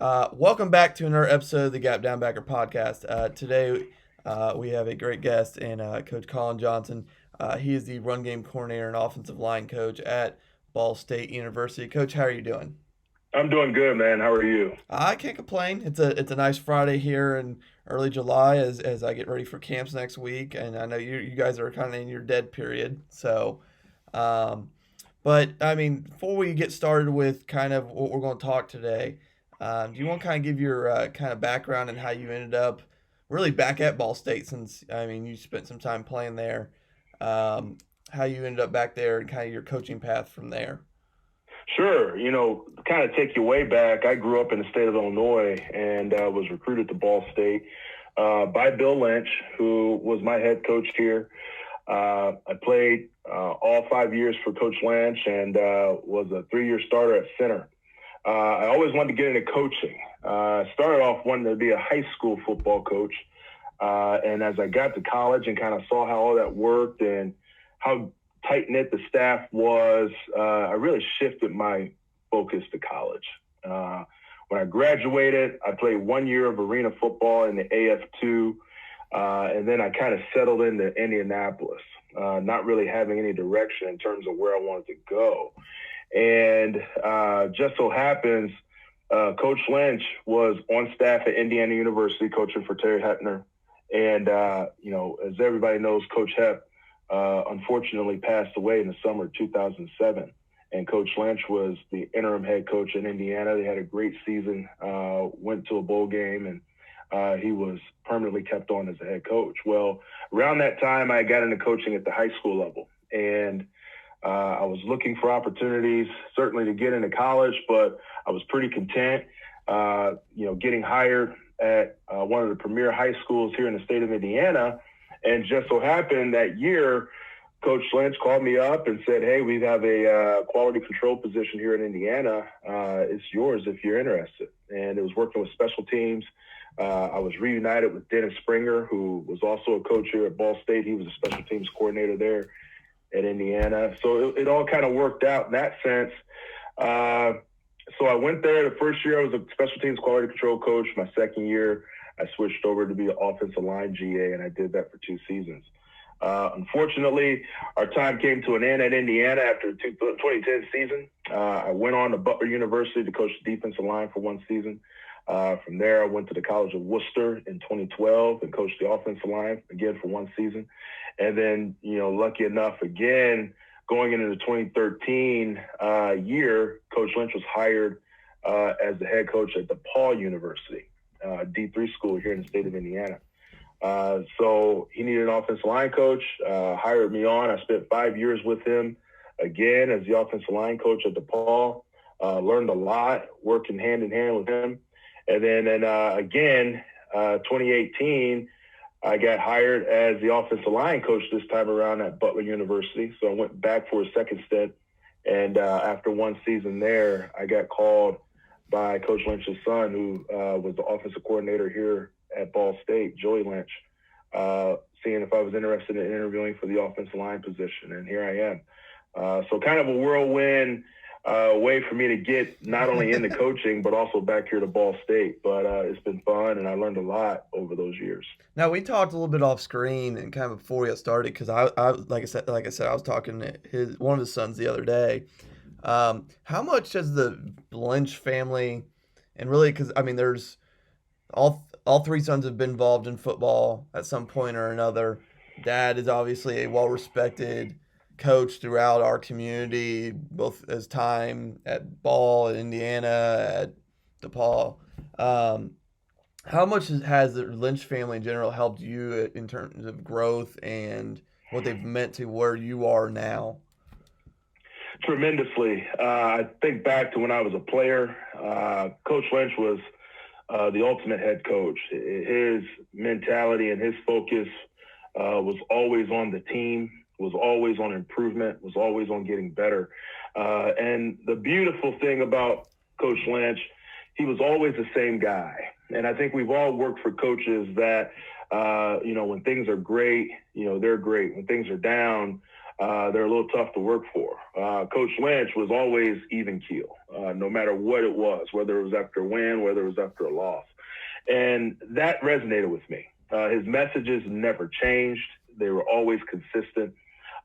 Welcome back to another episode of the Gap Downbacker podcast. Today, we have a great guest in Coach Colin Johnson. He is the run game coordinator and offensive line coach at Ball State University. Coach, how are you doing? I'm doing good, man. How are you? I can't complain. It's a nice Friday here in early July as I get ready for camps next week, and I know you guys are kind of in your dead period. Um, but I mean, before we get started with kind of what we're going to talk today. Do you want to kind of give your kind of background and how you ended up really back at Ball State since, I mean, you spent some time playing there, how you ended up back there and kind of your coaching path from there? Sure. Kind of take you way back. I grew up in the state of Illinois and was recruited to Ball State by Bill Lynch, who was my head coach here. I played all 5 years for Coach Lynch and was a 3-year starter at center. I always wanted to get into coaching. I started off wanting to be a high school football coach. And as I got to college and kind of saw how all that worked and how tight-knit the staff was, I really shifted my focus to college. When I graduated, I played 1 year of arena football in the AF2, and then I kind of settled into Indianapolis, not really having any direction in terms of where I wanted to go. And just so happens, Coach Lynch was on staff at Indiana University coaching for Terry Hepner. And, as everybody knows, Coach Hep unfortunately passed away in the summer of 2007. And Coach Lynch was the interim head coach in Indiana. They had a great season, went to a bowl game, and he was permanently kept on as a head coach. Well, around that time, I got into coaching at the high school level. And I was looking for opportunities, certainly to get into college, but I was pretty content, getting hired at one of the premier high schools here in the state of Indiana. And just so happened that year, Coach Lynch called me up and said, "Hey, we have a quality control position here in Indiana. It's yours if you're interested." And it was working with special teams. I was reunited with Dennis Springer, who was also a coach here at Ball State. He was a special teams coordinator there at Indiana. So it all kind of worked out in that sense. So I went there. The first year I was a special teams quality control coach. My second year, I switched over to be an offensive line GA, and I did that for 2 seasons. Unfortunately, our time came to an end at Indiana after the 2010 season. I went on to Butler University to coach the defensive line for 1 season. From there, I went to the College of Worcester in 2012 and coached the offensive line again for 1 season. And then, lucky enough, again, going into the 2013 year, Coach Lynch was hired as the head coach at DePaul University, D3 school here in the state of Indiana. So he needed an offensive line coach, hired me on. I spent 5 years with him again as the offensive line coach at DePaul. Learned a lot, working hand in hand with him. And then again, 2018, I got hired as the offensive line coach this time around at Butler University. So I went back for a second stint. And after 1 season there, I got called by Coach Lynch's son, who was the offensive coordinator here at Ball State, Joey Lynch, seeing if I was interested in interviewing for the offensive line position. And here I am. So kind of a whirlwind way for me to get not only into coaching, but also back here to Ball State. But it's been fun, and I learned a lot over those years. Now we talked a little bit off screen and kind of before we got started because I like I said, I was talking to one of his sons the other day. How much has the Lynch family, and really because I mean, there's all 3 sons have been involved in football at some point or another. Dad is obviously a well-respected coach throughout our community, both as time at Ball, at Indiana, at DePaul. How much has the Lynch family in general helped you in terms of growth and what they've meant to where you are now? Tremendously. I think back to when I was a player. Coach Lynch was the ultimate head coach. His mentality and his focus was always on the team, was always on improvement, was always on getting better. And the beautiful thing about Coach Lynch, he was always the same guy. And I think we've all worked for coaches that, when things are great, they're great. When things are down, they're a little tough to work for. Coach Lynch was always even keel. no matter what it was, whether it was after a win, whether it was after a loss. And that resonated with me. His messages never changed. They were always consistent.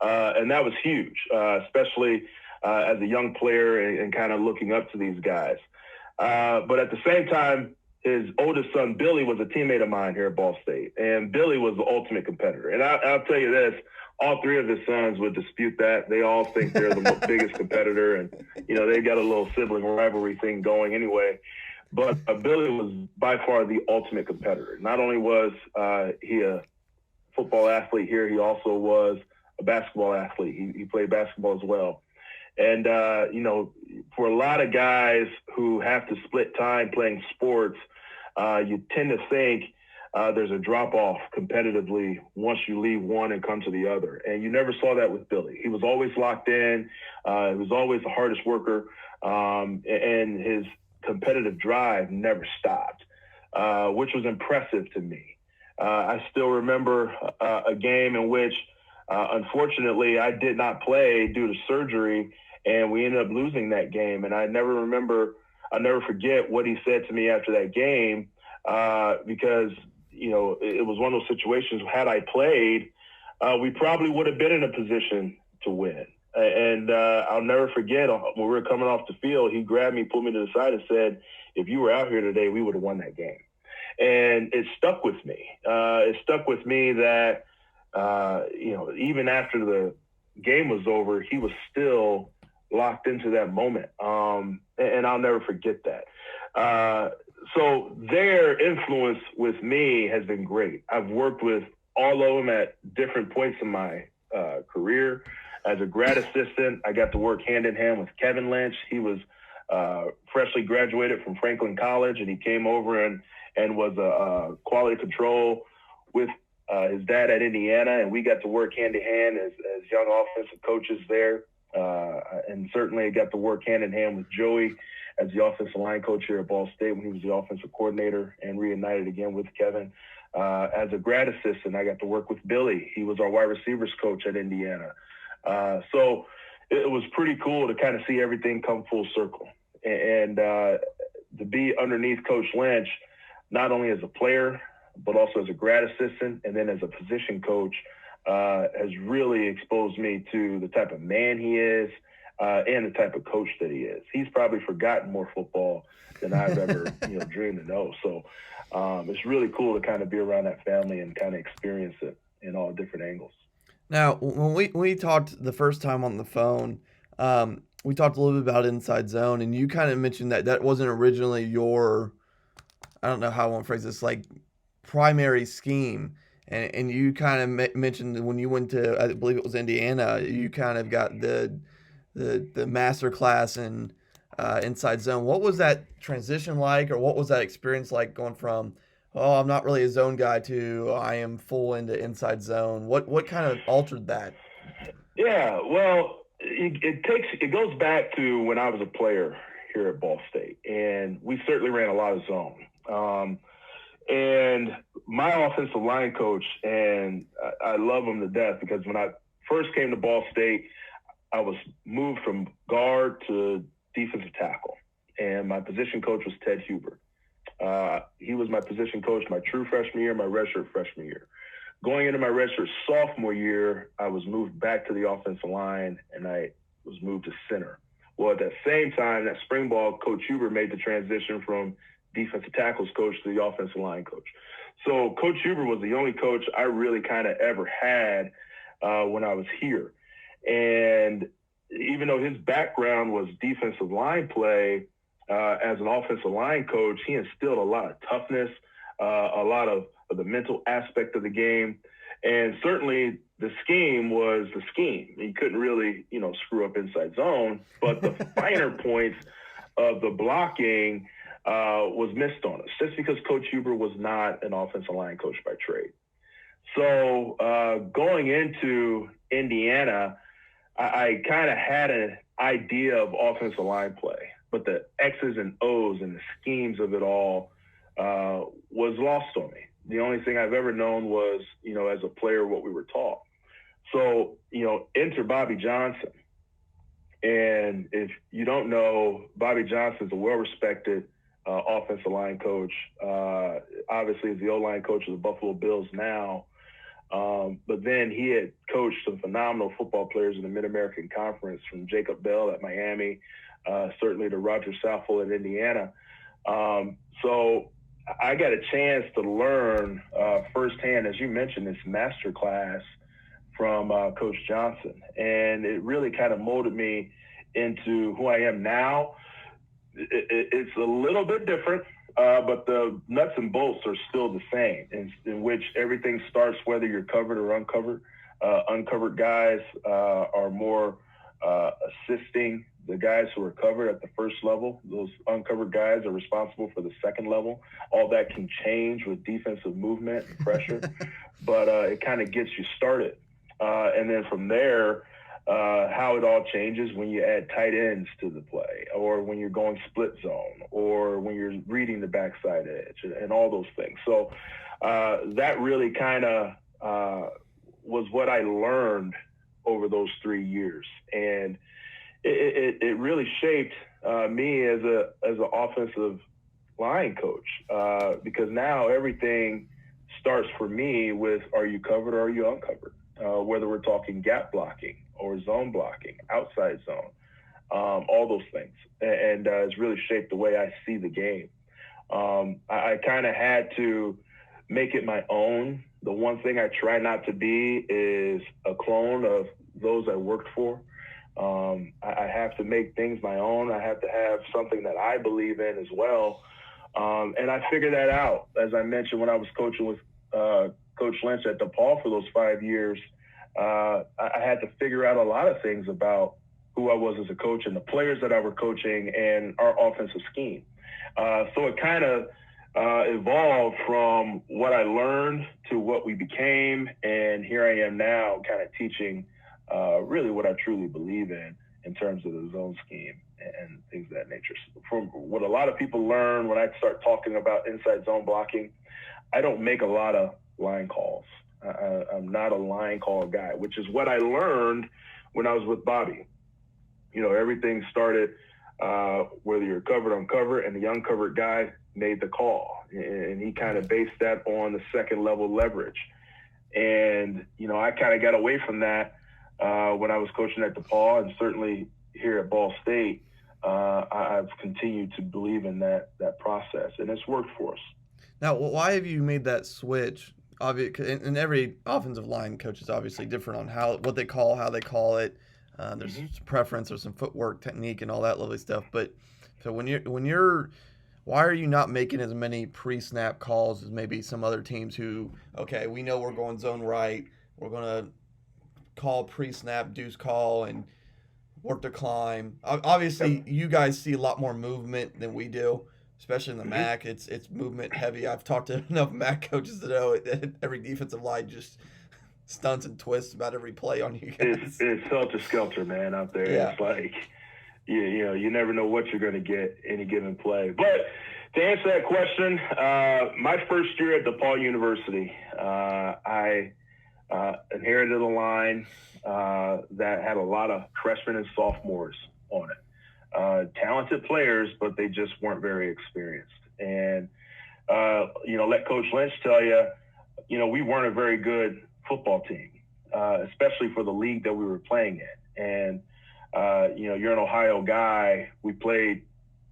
And that was huge, especially as a young player and kind of looking up to these guys. But at the same time, his oldest son, Billy, was a teammate of mine here at Ball State. And Billy was the ultimate competitor. And I'll tell you this, all three of his sons would dispute that. They all think they're the biggest competitor. And, they've got a little sibling rivalry thing going anyway. But Billy was by far the ultimate competitor. Not only was he a football athlete here, he also was a basketball athlete. He played basketball as well. And, for a lot of guys who have to split time playing sports, you tend to think there's a drop-off competitively once you leave one and come to the other. And you never saw that with Billy. He was always locked in. He was always the hardest worker. And his competitive drive never stopped, which was impressive to me. I still remember a game in which, unfortunately, I did not play due to surgery, and we ended up losing that game. And I'll never forget what he said to me after that game, because, it was one of those situations, had I played, we probably would have been in a position to win. And I'll never forget, when we were coming off the field, he grabbed me, pulled me to the side and said, if you were out here today, we would have won that game. And it stuck with me. It stuck with me that, even after the game was over, he was still locked into that moment. And I'll never forget that. So their influence with me has been great. I've worked with all of them at different points in my career. As a grad assistant, I got to work hand in hand with Kevin Lynch. He was freshly graduated from Franklin College, and he came over and was a quality control with his dad at Indiana, and we got to work hand in hand as young offensive coaches there. And certainly I got to work hand in hand with Joey as the offensive line coach here at Ball State when he was the offensive coordinator, and reunited again with Kevin. As a grad assistant, I got to work with Billy. He was our wide receivers coach at Indiana. So it was pretty cool to kind of see everything come full circle. And to be underneath Coach Lynch, not only as a player, but also as a grad assistant and then as a position coach, has really exposed me to the type of man he is and the type of coach that he is. He's probably forgotten more football than I've ever dreamed to know. So it's really cool to kind of be around that family and kind of experience it in all different angles. Now, when we talked the first time on the phone, we talked a little bit about Inside Zone, and you kind of mentioned that wasn't originally your, I don't know how I want to phrase this, like primary scheme. And you kind of mentioned when you went to, I believe it was Indiana, you kind of got the master class in Inside Zone. What was that transition like, or what was that experience like going from, oh, I'm not really a zone guy to I am full into Inside Zone? What kind of altered that? Yeah, well, it goes back to when I was a player here at Ball State, and we certainly ran a lot of zone. And my offensive line coach, and I love him to death, because when I first came to Ball State, I was moved from guard to defensive tackle, and my position coach was Ted Huber. He was my position coach my true freshman year, my redshirt freshman year. Going into my redshirt sophomore year, I was moved back to the offensive line, and I was moved to center. Well, at that same time, that spring ball, Coach Huber made the transition from defensive tackles coach to the offensive line coach. So Coach Huber was the only coach I really kind of ever had when I was here. And even though his background was defensive line play, as an offensive line coach, he instilled a lot of toughness, a lot of the mental aspect of the game. And certainly the scheme was the scheme. He couldn't really, screw up Inside Zone, but the finer points of the blocking was missed on us, just because Coach Huber was not an offensive line coach by trade. So going into Indiana, I kind of had an idea of offensive line play, but the X's and O's and the schemes of it all was lost on me. The only thing I've ever known was, as a player, what we were taught. So, enter Bobby Johnson. And if you don't know, Bobby Johnson's a well-respected offensive line coach. Obviously, he's the O-line coach of the Buffalo Bills now. But then he had coached some phenomenal football players in the Mid-American Conference, from Jacob Bell at Miami, certainly to Roger Saffold at Indiana. So I got a chance to learn firsthand, as you mentioned, this master class from Coach Johnson. And it really kind of molded me into who I am now. It's a little bit different, but the nuts and bolts are still the same, in which everything starts whether you're covered or uncovered. Uncovered guys are more assisting the guys who are covered at the first level. Those uncovered guys are responsible for the second level. All that can change with defensive movement and pressure, but it kind of gets you started. And then from there, how it all changes when you add tight ends to the play, or when you're going split zone, or when you're reading the backside edge, and all those things. So that really kind of was what I learned over those 3 years. And it really shaped me as an offensive line coach, because now everything starts for me with, are you covered or are you uncovered? Whether we're talking gap blocking or zone blocking, outside zone, all those things. And it's really shaped the way I see the game. I kind of had to make it my own. The one thing I try not to be is a clone of those I worked for. I have to make things my own. I have to have something that I believe in as well. And I figured that out, as I mentioned, when I was coaching with Coach Lynch at DePaul for those 5 years. I had to figure out a lot of things about who I was as a coach and the players that I were coaching and our offensive scheme. So it kind of evolved from what I learned to what we became. And here I am now kind of teaching really what I truly believe in terms of the zone scheme and things of that nature. So from what a lot of people learn when I start talking about inside zone blocking, I don't make a lot of line calls. I'm not a line call guy, which is what I learned when I was with Bobby. You know, everything started whether you're covered, uncovered, and the uncovered guy made the call. And he kind of based that on the second level leverage. And, you know, I kind of got away from that when I was coaching at DePaul, and certainly here at Ball State. I've continued to believe in that process, and it's worked for us. Now, why have you made that switch? And every offensive line coach is obviously different on what they call, how they call it. There's some preference, or some footwork, technique, and all that lovely stuff. But so why are you not making as many pre-snap calls as maybe some other teams who, okay, we know we're going zone right, we're going to call pre-snap, deuce call, and work to climb. Obviously, you guys see a lot more movement than we do. Especially in the MAC, it's movement heavy. I've talked to enough MAC coaches to know that every defensive line just stunts and twists about every play on you guys. It's helter-skelter, man, out there. Yeah. It's like, you know, you never know what you're going to get any given play. But to answer that question, my first year at DePaul University, I inherited a line that had a lot of freshmen and sophomores on it. Talented players, but they just weren't very experienced. And, you know, let Coach Lynch tell you, you know, we weren't a very good football team, especially for the league that we were playing in. And, you know, you're an Ohio guy. We played,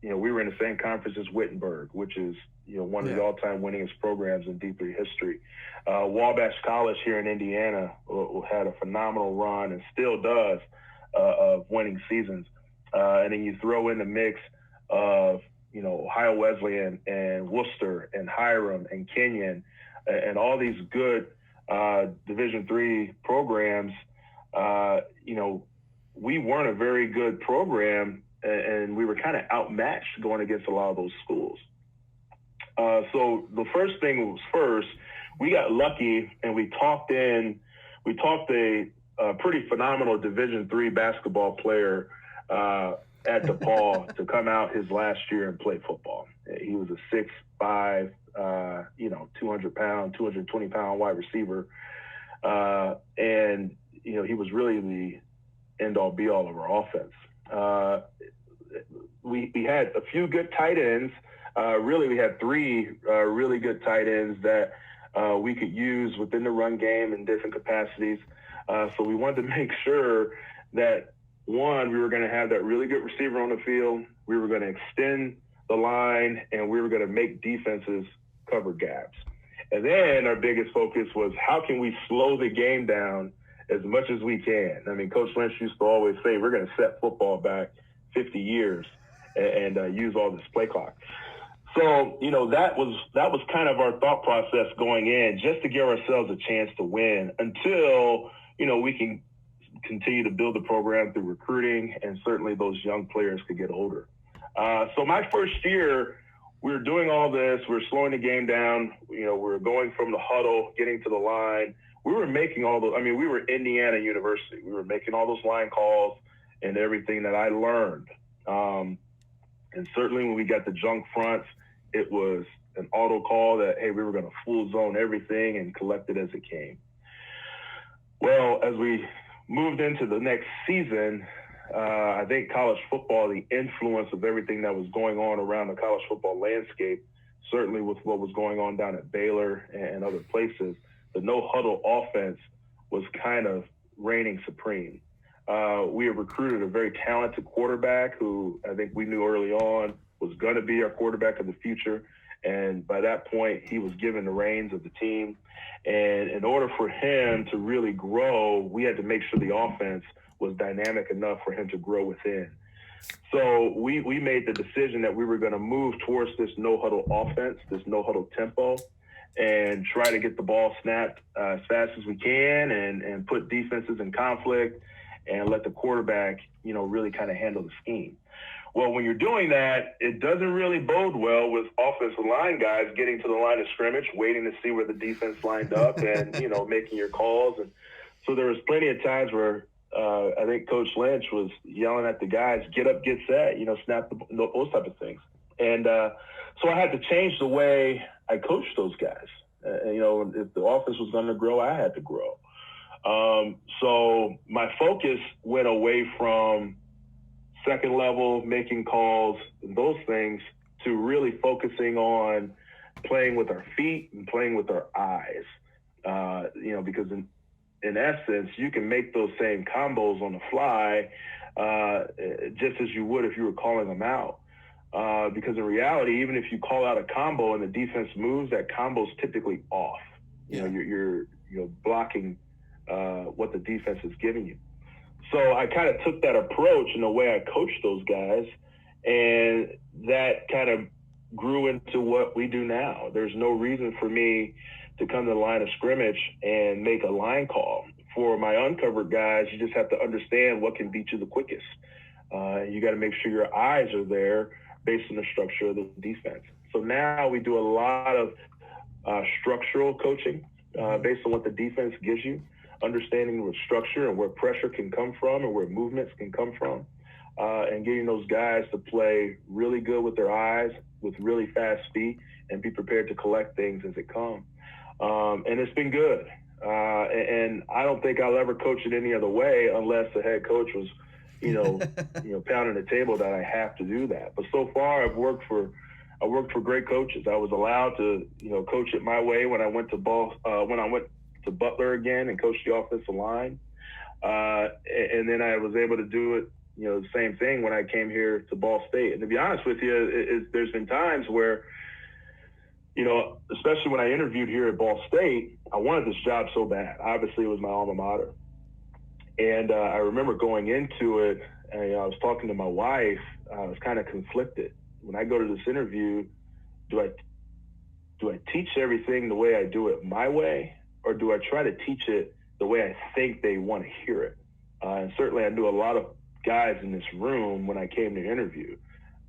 you know, we were in the same conference as Wittenberg, which is, you know, one of the all-time winningest programs in D3 history. Wabash College here in Indiana had a phenomenal run, and still does, of winning seasons. And then you throw in the mix of, you know, Ohio Wesleyan and Worcester and Hiram and Kenyon and all these good Division III programs. You know, we weren't a very good program, and we were kind of outmatched going against a lot of those schools. So the first thing was first, we got lucky, and we talked a pretty phenomenal Division III basketball player at DePaul to come out his last year and play football. He was a 6'5", 200-pound, 220-pound wide receiver. And, you know, he was really the end-all, be-all of our offense. We had a few good tight ends. Really, we had three really good tight ends that we could use within the run game in different capacities. So we wanted to make sure that, one, we were going to have that really good receiver on the field. We were going to extend the line, and we were going to make defenses cover gaps. And then our biggest focus was, how can we slow the game down as much as we can? I mean, Coach Lynch used to always say, we're going to set football back 50 years and use all this play clock. So, that was kind of our thought process going in, just to give ourselves a chance to win until, we can continue to build the program through recruiting, and certainly those young players could get older. So my first year, we were doing all this. We were slowing the game down. We were going from the huddle, getting to the line. We were making all those. I mean, we were Indiana University. We were making all those line calls and everything that I learned. And certainly when we got the junk fronts, it was an auto call that, hey, we were going to full zone everything and collect it as it came. Well, as we moved into the next season, I think college football, the influence of everything that was going on around the college football landscape, certainly with what was going on down at Baylor and other places, the no-huddle offense was kind of reigning supreme. We have recruited a very talented quarterback who I think we knew early on was going to be our quarterback of the future. And by that point, he was given the reins of the team. And in order for him to really grow, we had to make sure the offense was dynamic enough for him to grow within. So we made the decision that we were going to move towards this no-huddle offense, this no-huddle tempo, and try to get the ball snapped as fast as we can and put defenses in conflict and let the quarterback, really kind of handle the scheme. Well, when you're doing that, it doesn't really bode well with offensive line guys getting to the line of scrimmage, waiting to see where the defense lined up and, making your calls. And so there was plenty of times where I think Coach Lynch was yelling at the guys, get up, get set, snap those type of things. And so I had to change the way I coached those guys. If the offense was going to grow, I had to grow. So my focus went away from second level, making calls, and those things, to really focusing on playing with our feet and playing with our eyes. Because in essence, you can make those same combos on the fly, just as you would if you were calling them out. Because in reality, even if you call out a combo and the defense moves, that combo's typically off. You're blocking what the defense is giving you. So I kind of took that approach in the way I coached those guys, and that kind of grew into what we do now. There's no reason for me to come to the line of scrimmage and make a line call. For my uncovered guys, you just have to understand what can beat you the quickest. You got to make sure your eyes are there based on the structure of the defense. So now we do a lot of structural coaching based on what the defense gives you, understanding what structure and where pressure can come from and where movements can come from, and getting those guys to play really good with their eyes, with really fast feet, and be prepared to collect things as it comes. And it's been good. And I don't think I'll ever coach it any other way unless the head coach was, pounding the table that I have to do that. But so far, I worked for great coaches. I was allowed to, coach it my way when I went to Butler again and coached the offensive line. And then I was able to do it, the same thing when I came here to Ball State. And to be honest with you, there's been times where, especially when I interviewed here at Ball State, I wanted this job so bad. Obviously, it was my alma mater. And I remember going into it, and I was talking to my wife. I was kind of conflicted. When I go to this interview, do I teach everything the way I do it my way, or do I try to teach it the way I think they want to hear it? And certainly I knew a lot of guys in this room when I came to interview.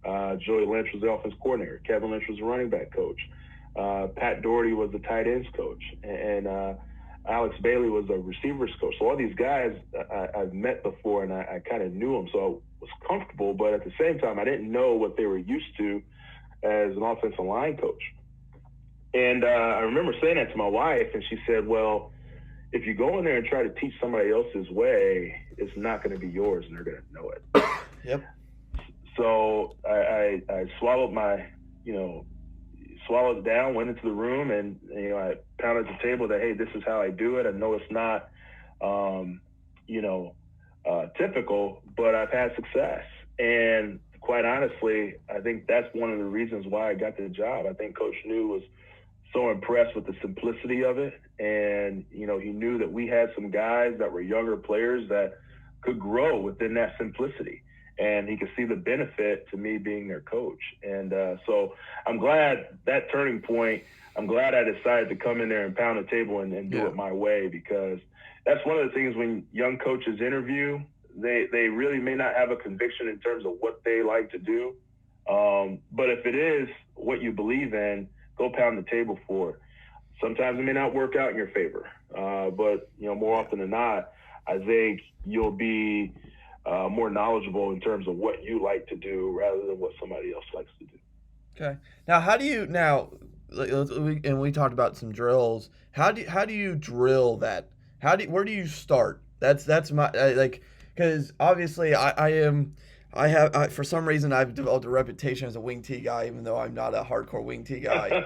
Joey Lynch was the offense coordinator. Kevin Lynch was the running back coach. Pat Doherty was the tight ends coach. And Alex Bailey was a receivers coach. So all these guys I've met before, and I kind of knew them. So I was comfortable, but at the same time, I didn't know what they were used to as an offensive line coach. And I remember saying that to my wife, and she said, well, if you go in there and try to teach somebody else's way, it's not going to be yours, and they're going to know it. Yep. So I swallowed you know, swallowed it down, went into the room, and I pounded the table that, hey, this is how I do it. I know it's not, um, you know, typical, but I've had success. And quite honestly, I think that's one of the reasons why I got the job. I think Coach New was so impressed with the simplicity of it, and he knew that we had some guys that were younger players that could grow within that simplicity, and he could see the benefit to me being their coach. And so I'm glad that turning point. I'm glad I decided to come in there and pound the table and do it my way, because that's one of the things when young coaches interview, they really may not have a conviction in terms of what they like to do. But if it is what you believe in, go pound the table for it. Sometimes it may not work out in your favor, but more often than not, I think you'll be more knowledgeable in terms of what you like to do rather than what somebody else likes to do. Okay. Now, how do you now? And we talked about some drills. How do you drill that? Where do you start? That's my like, because obviously for some reason I've developed a reputation as a wing T guy, even though I'm not a hardcore wing T guy.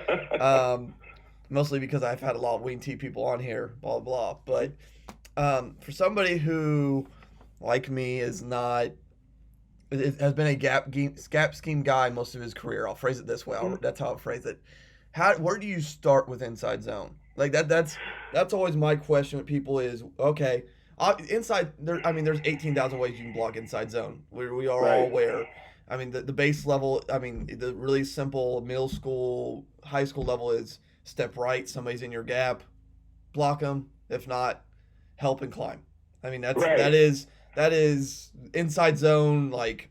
Mostly because I've had a lot of wing T people on here, blah blah. But for somebody who, like me, is not it has been a gap scheme guy most of his career. I'll phrase it this way. That's how I'll phrase it. Where do you start with inside zone? Like that's always my question with people is, okay, inside there. I mean, there's 18,000 ways you can block inside zone. We are all aware. I mean, the base level. I mean, the really simple middle school, high school level is step right. Somebody's in your gap, block them. If not, help and climb. I mean, that is inside zone, like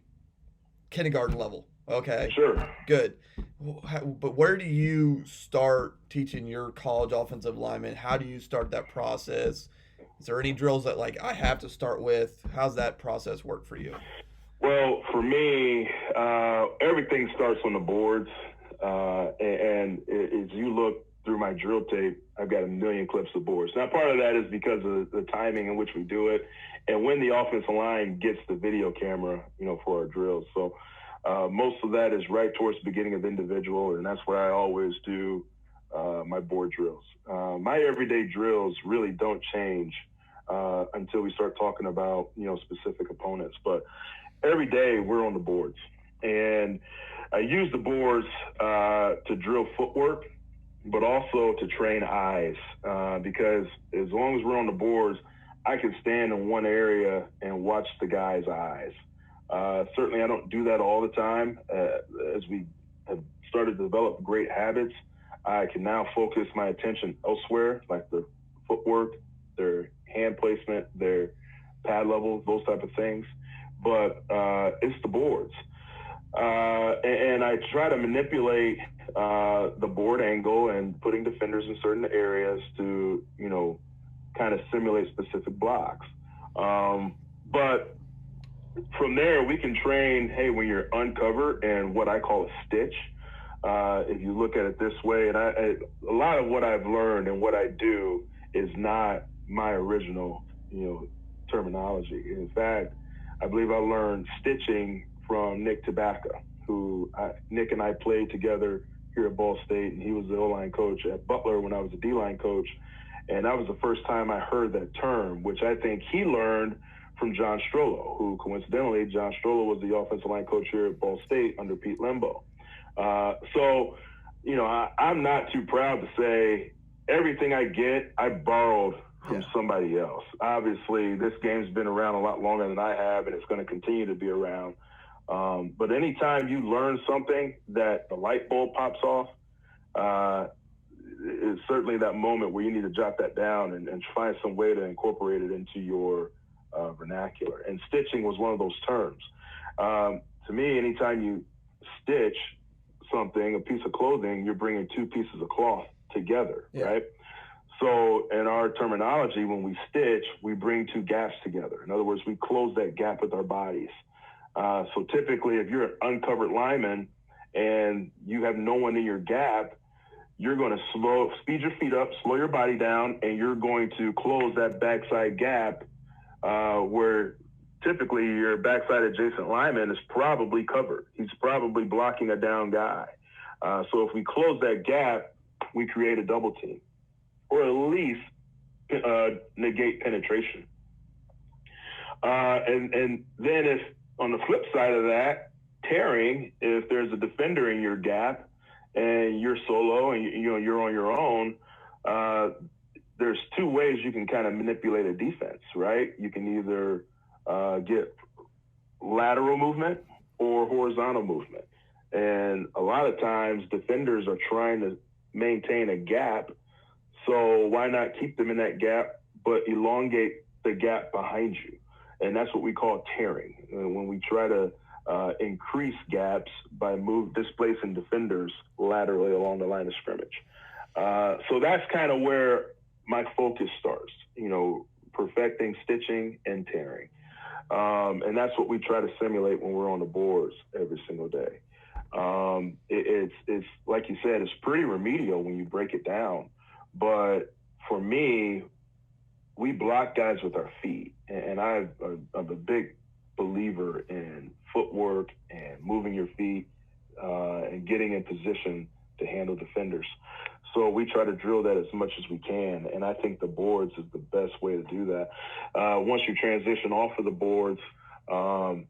kindergarten level. Okay. Sure. Good. But where do you start teaching your college offensive linemen? How do you start that process? Is there any drills that like I have to start with? How's that process work for you? Well, for me, everything starts on the boards. And as you look through my drill tape, I've got a million clips of boards. Now, part of that is because of the timing in which we do it, and when the offensive line gets the video camera, for our drills. So most of that is right towards the beginning of individual, and that's where I always do my board drills. My everyday drills really don't change until we start talking about specific opponents. But every day we're on the boards, and I use the boards to drill footwork, but also to train eyes, because as long as we're on the boards, I can stand in one area and watch the guy's eyes. Certainly, I don't do that all the time. As we have started to develop great habits, I can now focus my attention elsewhere, like their footwork, their hand placement, their pad levels, those type of things. But it's the boards. And I try to manipulate the board angle and putting defenders in certain areas to, kind of simulate specific blocks. But from there, we can train, hey, when you're uncovered and what I call a stitch. If you look at it this way, and a lot of what I've learned and what I do is not my original, terminology. In fact, I believe I learned stitching from Nick Tabaka, Nick and I played together here at Ball State, and he was the O-line coach at Butler when I was a D-line coach. And that was the first time I heard that term, which I think he learned from John Strollo, who coincidentally, John Strollo was the offensive line coach here at Ball State under Pete Limbo. So, I'm not too proud to say everything I get, I borrowed from somebody else. Obviously, this game's been around a lot longer than I have, and it's going to continue to be around. But anytime you learn something that the light bulb pops off, it's certainly that moment where you need to jot that down and find some way to incorporate it into your vernacular. And stitching was one of those terms. To me, anytime you stitch something, a piece of clothing, you're bringing two pieces of cloth together, right? So in our terminology, when we stitch, we bring two gaps together. In other words, we close that gap with our bodies. So typically, if you're an uncovered lineman and you have no one in your gap, you're going to speed your feet up, slow your body down, and you're going to close that backside gap where typically your backside adjacent lineman is probably covered. He's probably blocking a down guy. So if we close that gap, we create a double team, or at least negate penetration. And then if on the flip side of that, tearing, if there's a defender in your gap and you're solo and you're on your own, there's two ways you can kind of manipulate a defense, right? You can either get lateral movement or horizontal movement. And a lot of times defenders are trying to maintain a gap. So why not keep them in that gap, but elongate the gap behind you? And that's what we call tearing. When we try to increase gaps by displacing defenders laterally along the line of scrimmage. So that's kind of where my focus starts, perfecting stitching and tearing. And that's what we try to simulate when we're on the boards every single day. It's like you said, it's pretty remedial when you break it down. But for me, we block guys with our feet. And I'm a big believer in footwork and moving your feet and getting in position to handle defenders. So we try to drill that as much as we can. And I think the boards is the best way to do that. Once you transition off of the boards,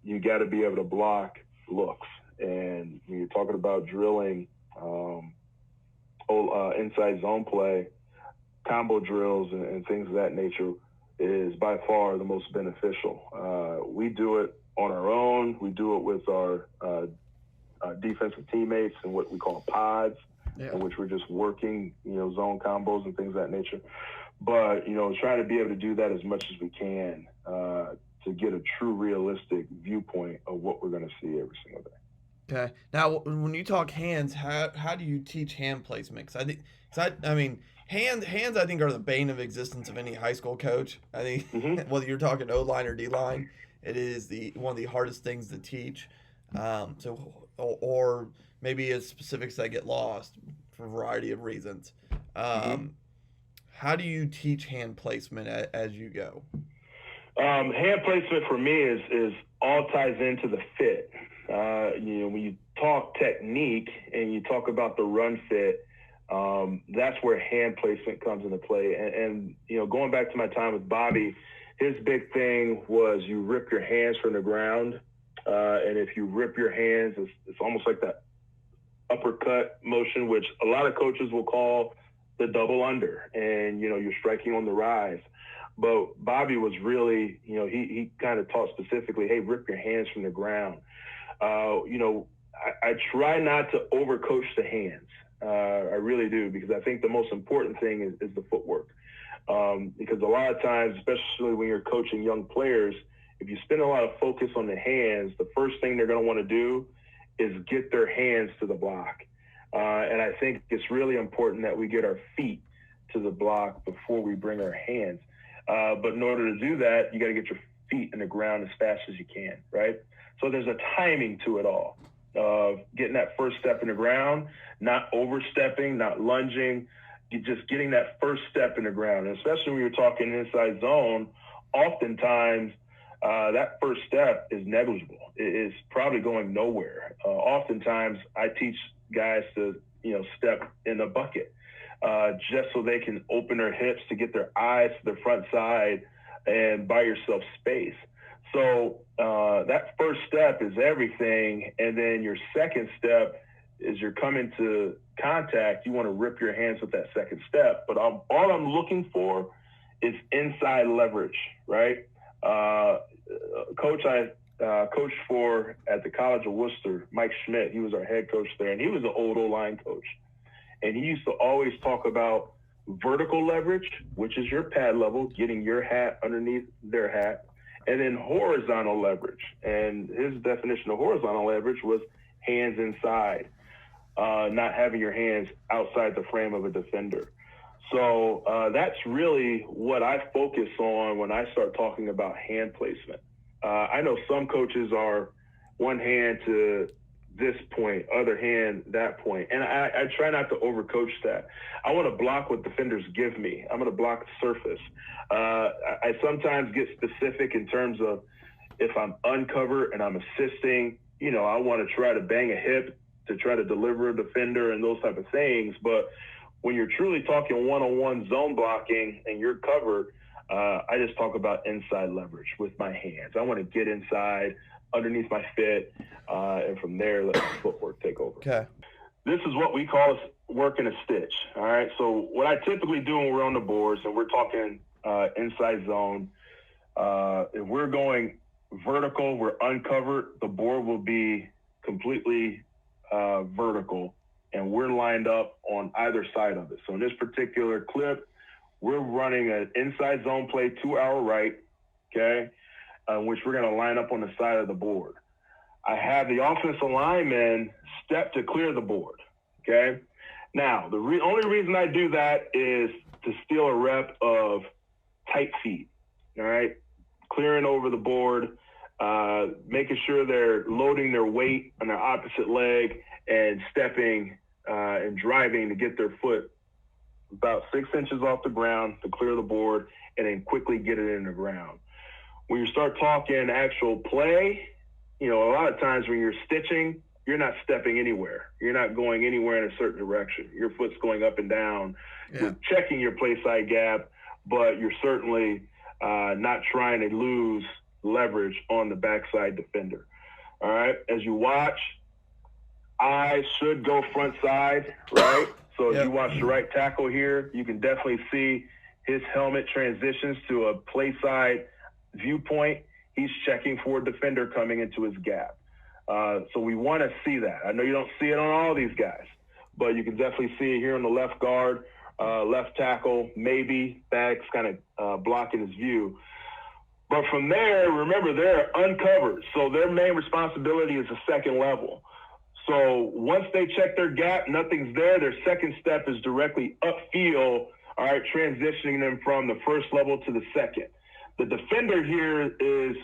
you got to be able to block looks. And when you're talking about drilling inside zone play, combo drills and things of that nature is by far the most beneficial. We do it on our own. We do it with our defensive teammates and what we call pods, in which we're just working, zone combos and things of that nature. But, trying to be able to do that as much as we can to get a true realistic viewpoint of what we're going to see every single day. Okay. Now, when you talk hands, how do you teach hand placement? Hands I think are the bane of existence of any high school coach. I think whether you're talking O-line or D-line, it is one of the hardest things to teach. Or maybe it's specifics that get lost for a variety of reasons. How do you teach hand placement as you go? Hand placement for me is all ties into the fit. When you talk technique and you talk about the run fit, that's where hand placement comes into play. And going back to my time with Bobby, his big thing was you rip your hands from the ground. And if you rip your hands, it's almost like that uppercut motion, which a lot of coaches will call the double under. And, you're striking on the rise. But Bobby was really, he kind of taught specifically, hey, rip your hands from the ground. I try not to overcoach the hands. I really do, because I think the most important thing is the footwork. Because a lot of times, especially when you're coaching young players, if you spend a lot of focus on the hands, the first thing they're going to want to do is get their hands to the block. And I think it's really important that we get our feet to the block before we bring our hands. But in order to do that, you got to get your feet in the ground as fast as you can, right? So there's a timing to it all. Getting that first step in the ground, not overstepping, not lunging, just getting that first step in the ground. And especially when you're talking inside zone, oftentimes that first step is negligible. It is probably going nowhere. Oftentimes I teach guys to, step in a bucket just so they can open their hips to get their eyes to the front side and buy yourself space. So that first step is everything. And then your second step is you're coming to contact. You want to rip your hands with that second step. But all I'm looking for is inside leverage, right? Coach I coached for at the College of Worcester, Mike Schmidt, he was our head coach there, and he was an old O-line coach. And he used to always talk about vertical leverage, which is your pad level, getting your hat underneath their hat, and then horizontal leverage. And his definition of horizontal leverage was hands inside, not having your hands outside the frame of a defender. So that's really what I focus on when I start talking about hand placement. I know some coaches are one hand to this point, other hand that point. And I try not to overcoach that. I want to block what defenders give me. I'm going to block the surface. I sometimes get specific in terms of, If I'm uncovered and I'm assisting, I want to try to bang a hip to try to deliver a defender and those type of things. But when you're truly talking one-on-one zone blocking and you're covered, I just talk about inside leverage with my hands. I want to get inside underneath my fit, and from there, let my footwork take over. Okay. This is what we call working a stitch. All right. So what I typically do when we're on the boards and we're talking inside zone, if we're going vertical, we're uncovered, the board will be completely vertical, and we're lined up on either side of it. So in this particular clip, we're running an inside zone play to our right, okay, which we're going to line up on the side of the board. I have the offensive lineman step to clear the board, okay? Now, the only reason I do that is to steal a rep of tight feet, all right? Clearing over the board, making sure they're loading their weight on their opposite leg and stepping and driving to get their foot about 6 inches off the ground to clear the board and then quickly get it in the ground. When you start talking actual play, a lot of times when you're stitching, you're not stepping anywhere. You're not going anywhere in a certain direction. Your foot's going up and down. Yeah. You're checking your play side gap, but you're certainly not trying to lose leverage on the backside defender. All right. As you watch, eyes should go front side, right? So as you watch the right tackle here, you can definitely see his helmet transitions to a play side viewpoint. He's checking for a defender coming into his gap. So we want to see that. I know you don't see it on all these guys, but you can definitely see it here on the left guard, left tackle, maybe backs kind of blocking his view. But from there, remember, they're uncovered. So their main responsibility is the second level. So once they check their gap, nothing's there. Their second step is directly upfield, all right, transitioning them from the first level to the second. The defender here is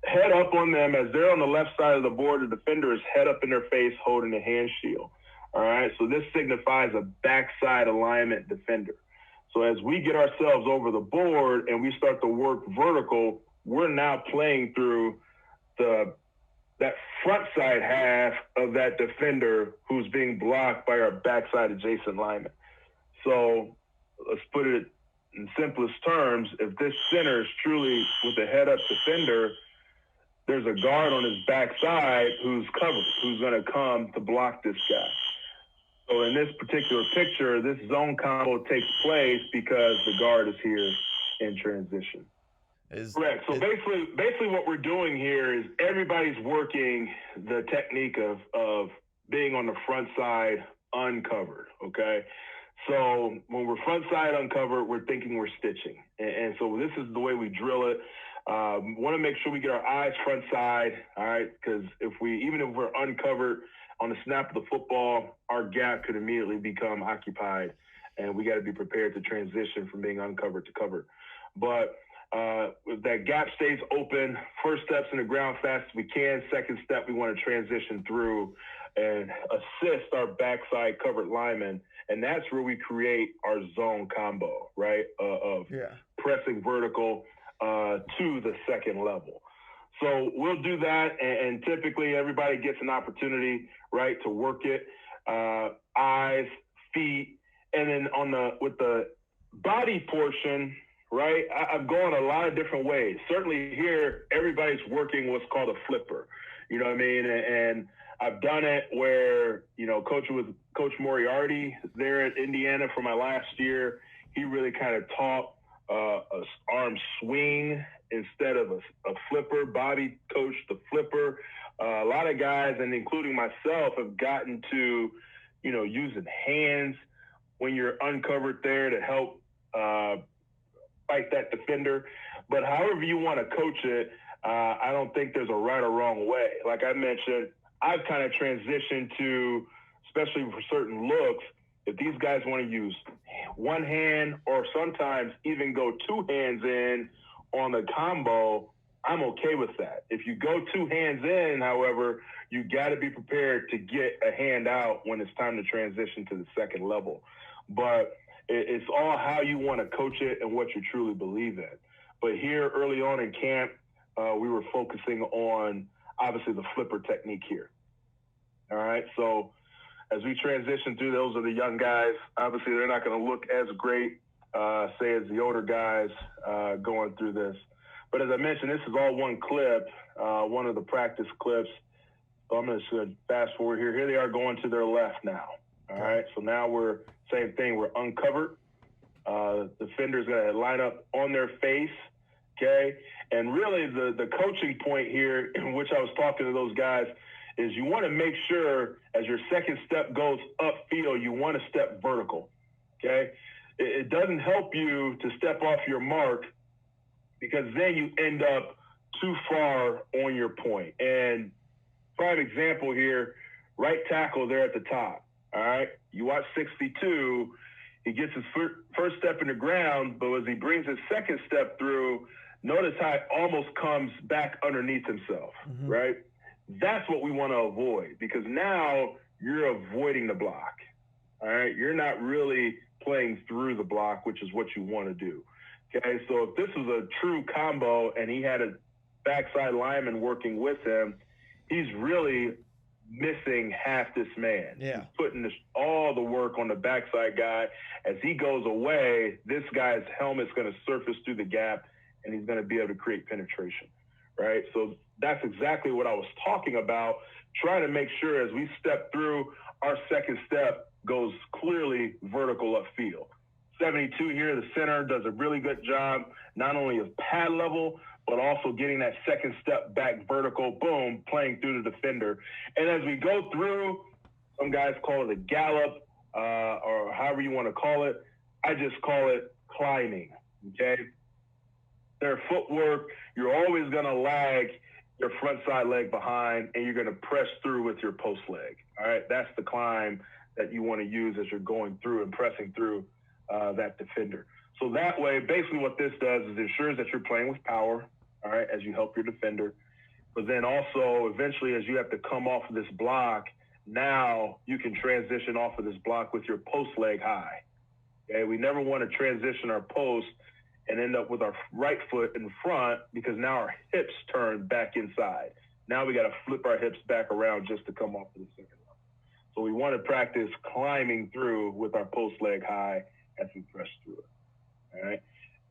head up on them as they're on the left side of the board. The defender is head up in their face holding a hand shield. All right, so this signifies a backside alignment defender. So as we get ourselves over the board and we start to work vertical, we're now playing through that front side half of that defender who's being blocked by our backside adjacent lineman. So let's put it in simplest terms. If this center is truly with a head up defender, there's a guard on his backside who's covered, who's going to come to block this guy. So in this particular picture, this zone combo takes place because the guard is here in transition. Correct. So basically what we're doing here is everybody's working the technique of being on the front side uncovered, okay? So when we're front side uncovered, we're thinking we're stitching. And so this is the way we drill it. Want to make sure we get our eyes front side, all right? Because even if we're uncovered on the snap of the football, our gap could immediately become occupied, and we got to be prepared to transition from being uncovered to covered. But if that gap stays open, first step's in the ground fast as we can. Second step, we want to transition through and assist our backside covered lineman. And that's where we create our zone combo, right, of pressing vertical to the second level. So we'll do that, and typically everybody gets an opportunity, right, to work it, eyes, feet, and then with the body portion, right, I've gone a lot of different ways. Certainly here, everybody's working what's called a flipper, you know what I mean? And I've done it where, coaching with Coach Moriarty there at Indiana for my last year, he really kind of taught a arm swing instead of a flipper. Bobby coached the flipper. A lot of guys, and including myself, have gotten to, using hands when you're uncovered there to help fight that defender. But however you want to coach it, I don't think there's a right or wrong way. Like I mentioned, I've kind of transitioned to, especially for certain looks, if these guys want to use one hand or sometimes even go two hands in on the combo, I'm okay with that. If you go two hands in, however, you got to be prepared to get a hand out when it's time to transition to the second level. But it's all how you want to coach it and what you truly believe in. But here early on in camp, we were focusing on obviously the flipper technique here. All right. So as we transition through, those are the young guys. Obviously, they're not going to look as great, say, as the older guys going through this. But as I mentioned, this is all one clip, one of the practice clips. So I'm just going to fast forward here. Here they are going to their left now. All right. So now we're same thing. We're uncovered. Defender's going to line up on their face. Okay. And really the coaching point here, in which I was talking to those guys, is you want to make sure as your second step goes upfield, you want to step vertical. Okay. It doesn't help you to step off your mark because then you end up too far on your point. And prime example here, right tackle there at the top. All right. You watch 62, he gets his first step in the ground, but as he brings his second step through, notice how it almost comes back underneath himself, right? That's what we want to avoid because now you're avoiding the block, all right? You're not really playing through the block, which is what you want to do, okay? So if this was a true combo and he had a backside lineman working with him, he's really missing half this man. Yeah. He's putting all the work on the backside guy. As he goes away, this guy's helmet's going to surface through the gap, and he's going to be able to create penetration, right? So that's exactly what I was talking about, trying to make sure as we step through, our second step goes clearly vertical upfield. 72 here, the center, does a really good job, not only of pad level, but also getting that second step back vertical, boom, playing through the defender. And as we go through, some guys call it a gallop, or however you want to call it. I just call it climbing, okay? Their footwork, you're always going to lag your front side leg behind, and you're going to press through with your post leg, all right? That's the climb that you want to use as you're going through and pressing through that defender. So that way, basically what this does is ensures that you're playing with power, all right, as you help your defender. But then also, eventually, as you have to come off of this block, now you can transition off of this block with your post leg high. Okay, we never want to transition our post and end up with our right foot in front because now our hips turn back inside. Now we got to flip our hips back around just to come off of the second level. So we want to practice climbing through with our post leg high as we press through it. All right.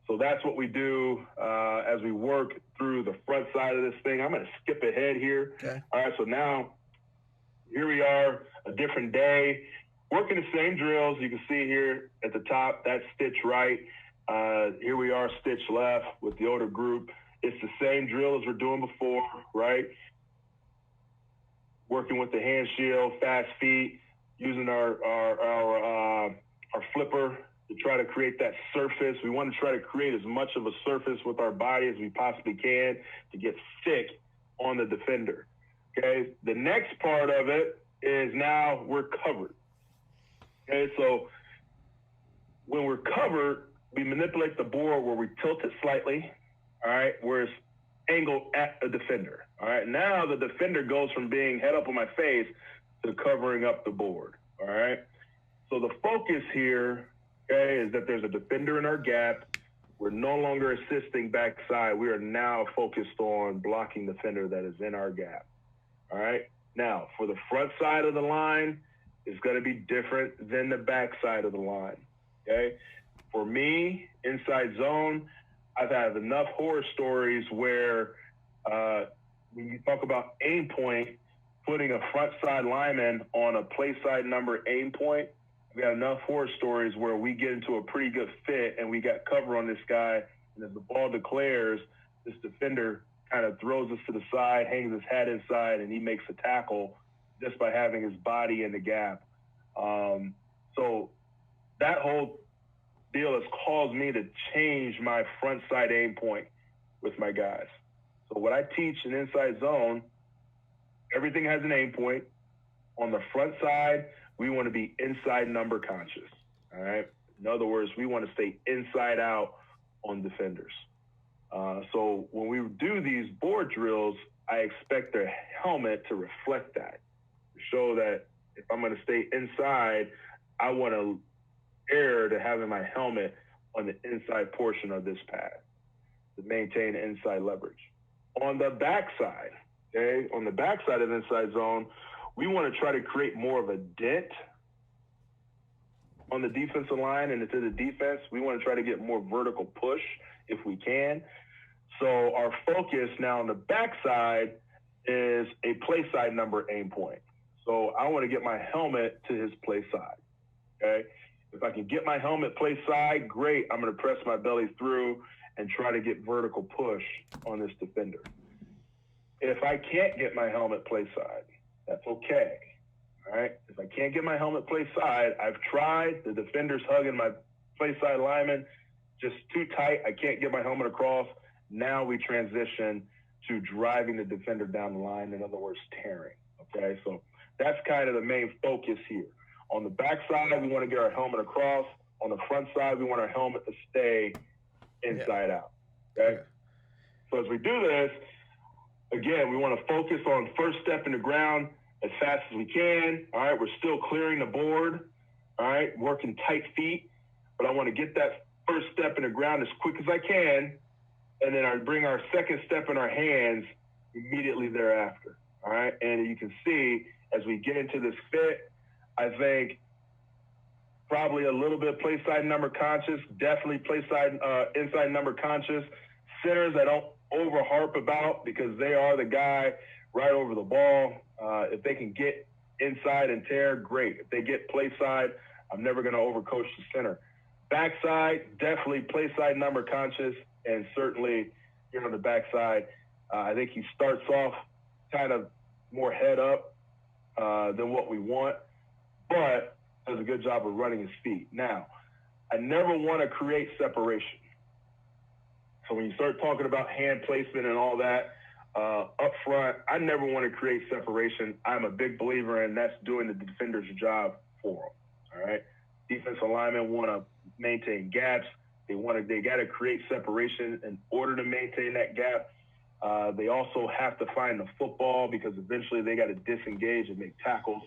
So that's what we do as we work through the front side of this thing. I'm going to skip ahead here. Okay. All right. So now here we are, a different day, working the same drills. You can see here at the top, that's stitch right. Here we are, stitch left with the older group. It's the same drill as we're doing before, right? Working with the hand shield, fast feet, using our flipper to try to create that surface. We want to try to create as much of a surface with our body as we possibly can to get thick on the defender. Okay, the next part of it is now we're covered. Okay, so when we're covered, we manipulate the board where we tilt it slightly, all right, where it's angled at the defender. All right, now the defender goes from being head up on my face to covering up the board. All right, so the focus here, okay, is that there's a defender in our gap. We're no longer assisting backside. We are now focused on blocking the defender that is in our gap. All right, now for the front side of the line, it's going to be different than the back side of the line. Okay, for me, inside zone, I've had enough horror stories where when you talk about aim point, putting a front side lineman on a play side number aim point, we got enough horror stories where we get into a pretty good fit and we got cover on this guy. And as the ball declares, this defender kind of throws us to the side, hangs his hat inside, and he makes a tackle just by having his body in the gap. So that whole deal has caused me to change my front side aim point with my guys. So what I teach in inside zone, everything has an aim point. On the front side, we want to be inside number conscious, all right? In other words, we want to stay inside out on defenders. So when we do these board drills, I expect their helmet to reflect that, to show that if I'm going to stay inside, I want to err to having my helmet on the inside portion of this pad to maintain inside leverage. On the backside, okay, on the backside of the inside zone, we want to try to create more of a dent on the defensive line and into the defense. We want to try to get more vertical push if we can. So our focus now on the backside is a play side number aim point. So I want to get my helmet to his play side. Okay. If I can get my helmet play side, great. I'm going to press my belly through and try to get vertical push on this defender. If I can't get my helmet play side, that's okay. All right. If I can't get my helmet play side, I've tried. The defender's hugging my play side lineman just too tight. I can't get my helmet across. Now we transition to driving the defender down the line. In other words, tearing. Okay. So that's kind of the main focus here. On the backside, we want to get our helmet across. On the front side, we want our helmet to stay inside out. Okay. So as we do this, again, we want to focus on first step in the ground as fast as we can. All right, we're still clearing the board. All right, working tight feet, but I want to get that first step in the ground as quick as I can, and then I bring our second step in our hands immediately thereafter. All right, and you can see as we get into this fit, I think probably a little bit play side number conscious, definitely play side inside number conscious. Centers I don't over harp about because they are the guy right over the ball. If they can get inside and tear, great. If they get play side, I'm never going to overcoach the center. Backside, definitely play side number conscious, and certainly here on the backside, I think he starts off kind of more head up than what we want, but does a good job of running his feet. Now, I never want to create separation. So when you start talking about hand placement and all that, up front, I never want to create separation. I'm a big believer in that's doing the defender's job for them. All right. Defensive linemen want to maintain gaps. They got to create separation in order to maintain that gap. They also have to find the football because eventually they got to disengage and make tackles.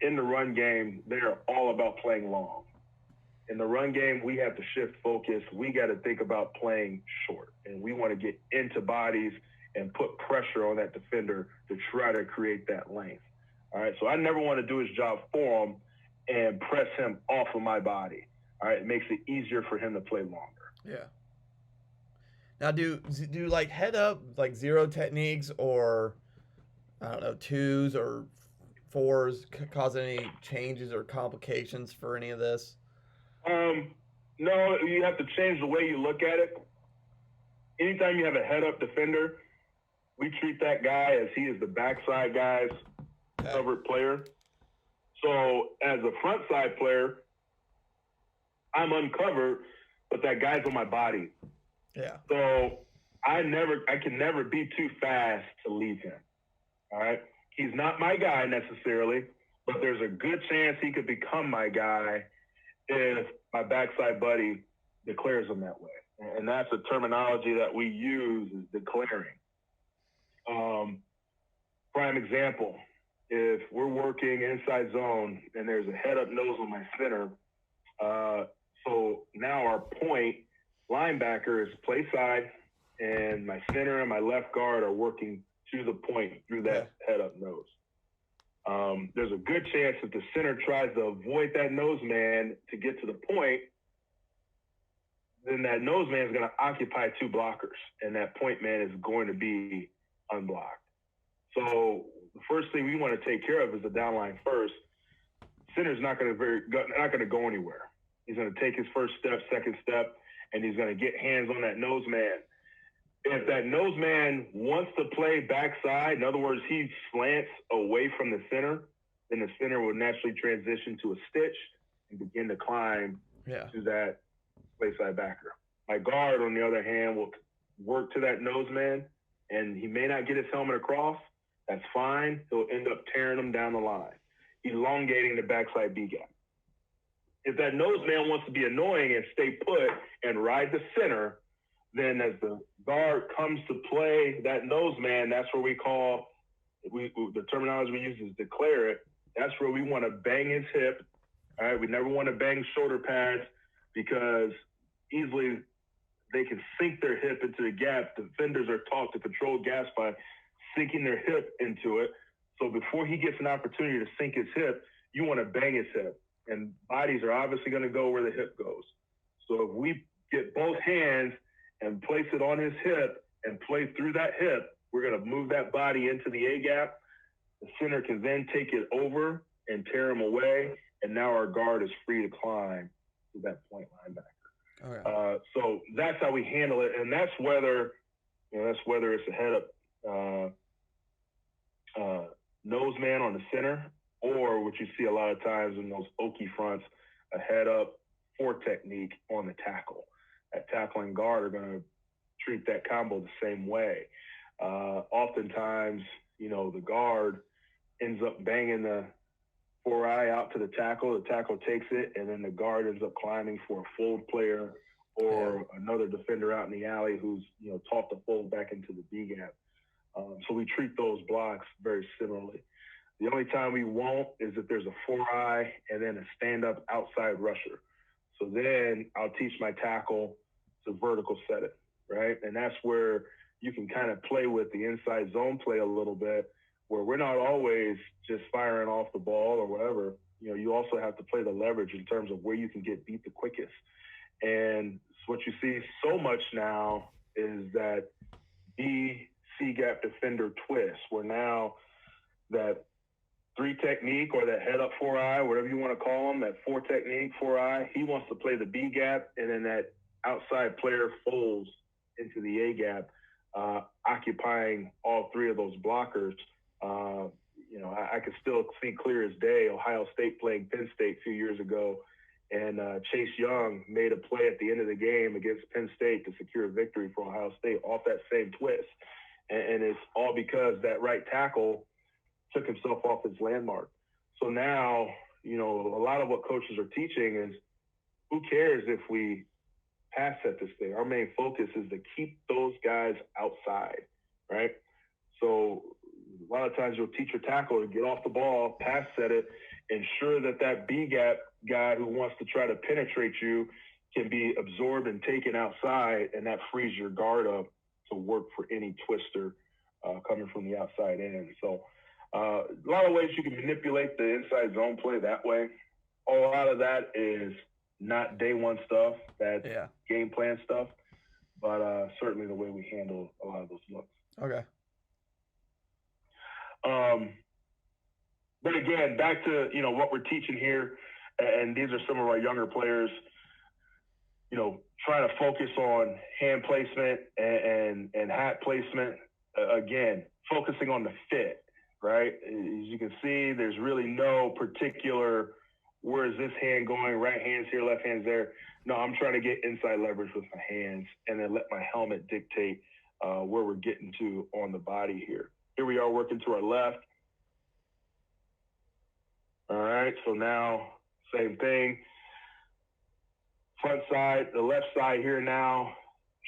In the run game, they're all about playing long. In the run game, we have to shift focus. We got to think about playing short, and we want to get into bodies and put pressure on that defender to try to create that length. All right, so I never want to do his job for him and press him off of my body. All right, it makes it easier for him to play longer. Yeah. Now, do like head up, like zero techniques, or I don't know, twos or fours cause any changes or complications for any of this? No, you have to change the way you look at it. Anytime you have a head up defender, we treat that guy as he is the backside guy's covered player. So as a front side player, I'm uncovered, but that guy's on my body. Yeah. So I can never be too fast to leave him. All right. He's not my guy necessarily, but there's a good chance he could become my guy if my backside buddy declares him that way. And that's a terminology that we use, is declaring. Prime example, if we're working inside zone and there's a head up nose on my center, so now our point linebacker is play side, and my center and my left guard are working to the point through that head up nose. There's a good chance that the center tries to avoid that nose man to get to the point, then that nose man is going to occupy two blockers, and that point man is going to be unblocked. So the first thing we want to take care of is the down line first. Center's not going to go anywhere. He's going to take his first step, second step, and he's going to get hands on that nose man. If that nose man wants to play backside, in other words, he slants away from the center, then the center will naturally transition to a stitch and begin to climb to that play side backer. My guard, on the other hand, will work to that nose man, and he may not get his helmet across. That's fine. He'll end up tearing him down the line, elongating the backside B gap. If that nose man wants to be annoying and stay put and ride the center, then as the guard comes to play that nose man, that's where the terminology we use is declare it. That's where we want to bang his hip. All right, we never want to bang shoulder pads because easily they can sink their hip into the gap. Defenders are taught to control gaps by sinking their hip into it. So before he gets an opportunity to sink his hip, you want to bang his hip. And bodies are obviously going to go where the hip goes. So if we get both hands and place it on his hip and play through that hip, we're going to move that body into the A gap. The center can then take it over and tear him away. And now our guard is free to climb to that point linebacker. Okay. So that's how we handle it. And that's whether it's a head up nose man on the center, or what you see a lot of times in those Okie fronts, a head up 4 technique on the tackle. That tackle and guard are going to treat that combo the same way. Oftentimes, the guard ends up banging the 4-eye out to the tackle takes it, and then the guard ends up climbing for a fold player or another defender out in the alley who's, taught to fold back into the B gap. So we treat those blocks very similarly. The only time we won't is if there's a 4-eye and then a stand-up outside rusher. So then I'll teach my tackle to vertical set it, right? And that's where you can kind of play with the inside zone play a little bit, where we're not always just firing off the ball or whatever. You also have to play the leverage in terms of where you can get beat the quickest. And what you see so much now is that B C-gap defender twist, where now that 3 technique or that head up 4-eye, whatever you want to call them, that 4 technique, 4-eye, he wants to play the B gap, and then that outside player folds into the A gap, occupying all 3 of those blockers. I could still see clear as day Ohio State playing Penn State a few years ago, and Chase Young made a play at the end of the game against Penn State to secure a victory for Ohio State off that same twist. And it's all because that right tackle took himself off his landmark. So now, a lot of what coaches are teaching is, who cares if we pass set this thing? Our main focus is to keep those guys outside, right? So a lot of times you'll teach your tackle to get off the ball, pass set it, ensure that B gap guy who wants to try to penetrate you can be absorbed and taken outside, and that frees your guard up to work for any twister coming from the outside end. So a lot of ways you can manipulate the inside zone play that way. A lot of that is not day one stuff, that's game plan stuff, but certainly the way we handle a lot of those looks. Okay. But again, back to, what we're teaching here, and these are some of our younger players, trying to focus on hand placement and hat placement. Again, focusing on the fit, right? As you can see, there's really no particular, where is this hand going? Right hand's here, left hand's there. No, I'm trying to get inside leverage with my hands and then let my helmet dictate where we're getting to on the body here. Here we are working to our left. All right, so now same thing. Front side, the left side here now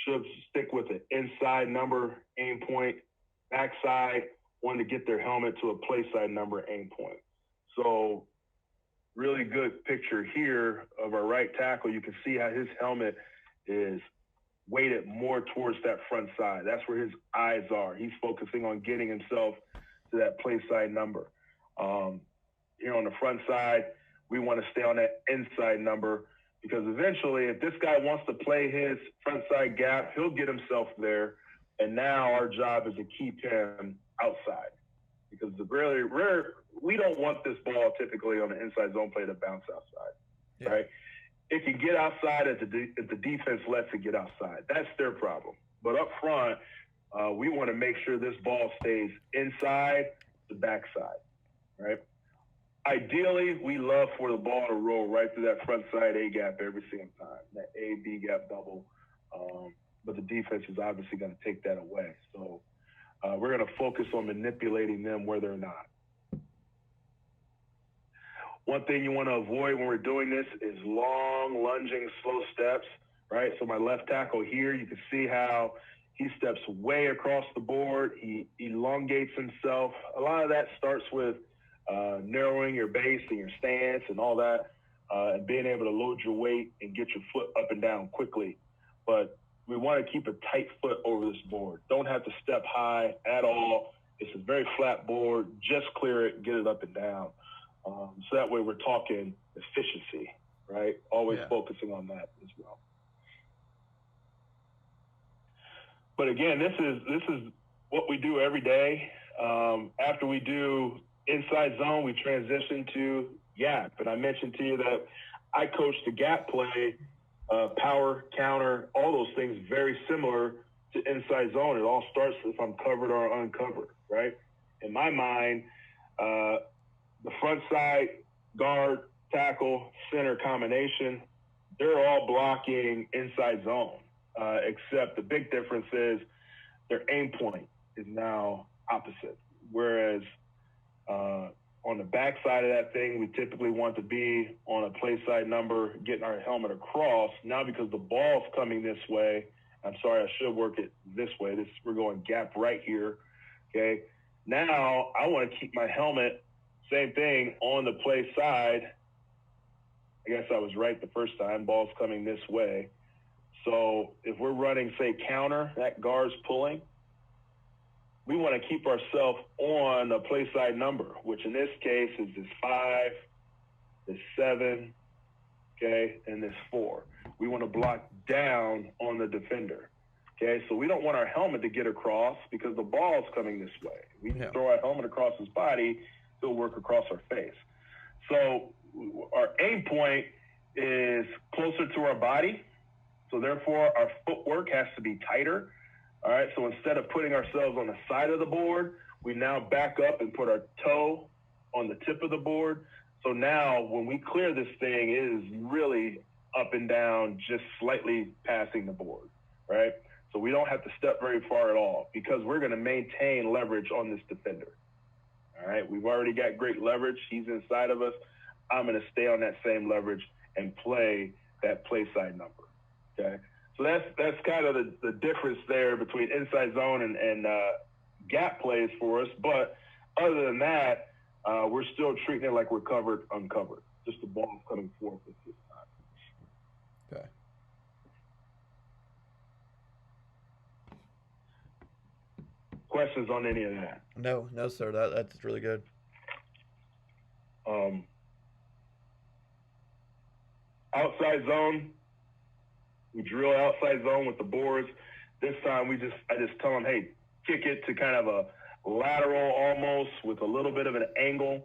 should stick with the inside number, aim point. Back side, want to get their helmet to a play side number, aim point. So really good picture here of our right tackle. You can see how his helmet is weighted more towards that front side. That's where his eyes are. He's focusing on getting himself to that play side number. Here on the front side, we want to stay on that inside number, because eventually if this guy wants to play his front side gap, he'll get himself there. And now our job is to keep him outside, because we don't want this ball typically on the inside zone play to bounce outside, right? It can get outside if the defense lets it get outside. That's their problem. But up front, we want to make sure this ball stays inside the backside, right? Ideally, we love for the ball to roll right through that front side A gap every single time, that A, B gap double. But the defense is obviously going to take that away. So we're going to focus on manipulating them where they're not. One thing you want to avoid when we're doing this is long, lunging, slow steps, right? So my left tackle here, you can see how he steps way across the board. He elongates himself. A lot of that starts with narrowing your base and your stance and all that, and being able to load your weight and get your foot up and down quickly. But we want to keep a tight foot over this board. Don't have to step high at all. It's a very flat board. Just clear it, get it up and down. So that way we're talking efficiency, right? Always focusing on that as well. But again, this is what we do every day. After we do inside zone, we transition to gap. And I mentioned to you that I coach the gap play, power, counter, all those things very similar to inside zone. It all starts if I'm covered or uncovered, right? In my mind, the front side, guard, tackle, center combination, they're all blocking inside zone, except the big difference is their aim point is now opposite. Whereas on the back side of that thing, we typically want to be on a play side number, getting our helmet across. Now because the ball's coming this way, I'm sorry, I should work it this way. We're going gap right here, okay? Now I want to keep my helmet, same thing, on the play side. I guess I was right the first time, ball's coming this way. So if we're running, say, counter, that guard's pulling, we want to keep ourselves on a play side number, which in this case is this 5, this 7, okay, and this 4. We want to block down on the defender, okay? So we don't want our helmet to get across because the ball's coming this way. We throw our helmet across his body, he'll work across our face. So our aim point is closer to our body, so therefore our footwork has to be tighter. All right, so instead of putting ourselves on the side of the board, we now back up and put our toe on the tip of the board. So now when we clear this thing, it is really up and down, just slightly passing the board, right? So we don't have to step very far at all because we're going to maintain leverage on this defender. All right, we've already got great leverage. He's inside of us. I'm going to stay on that same leverage and play that play side number, okay? So that's kind of the difference there between inside zone and gap plays for us. But other than that, we're still treating it like we're covered, uncovered. Just the ball coming forth at this time. Okay. Questions on any of that? No, sir. That's really good. Outside zone. We drill outside zone with the boards. This time I just tell them, hey, kick it to kind of a lateral almost with a little bit of an angle.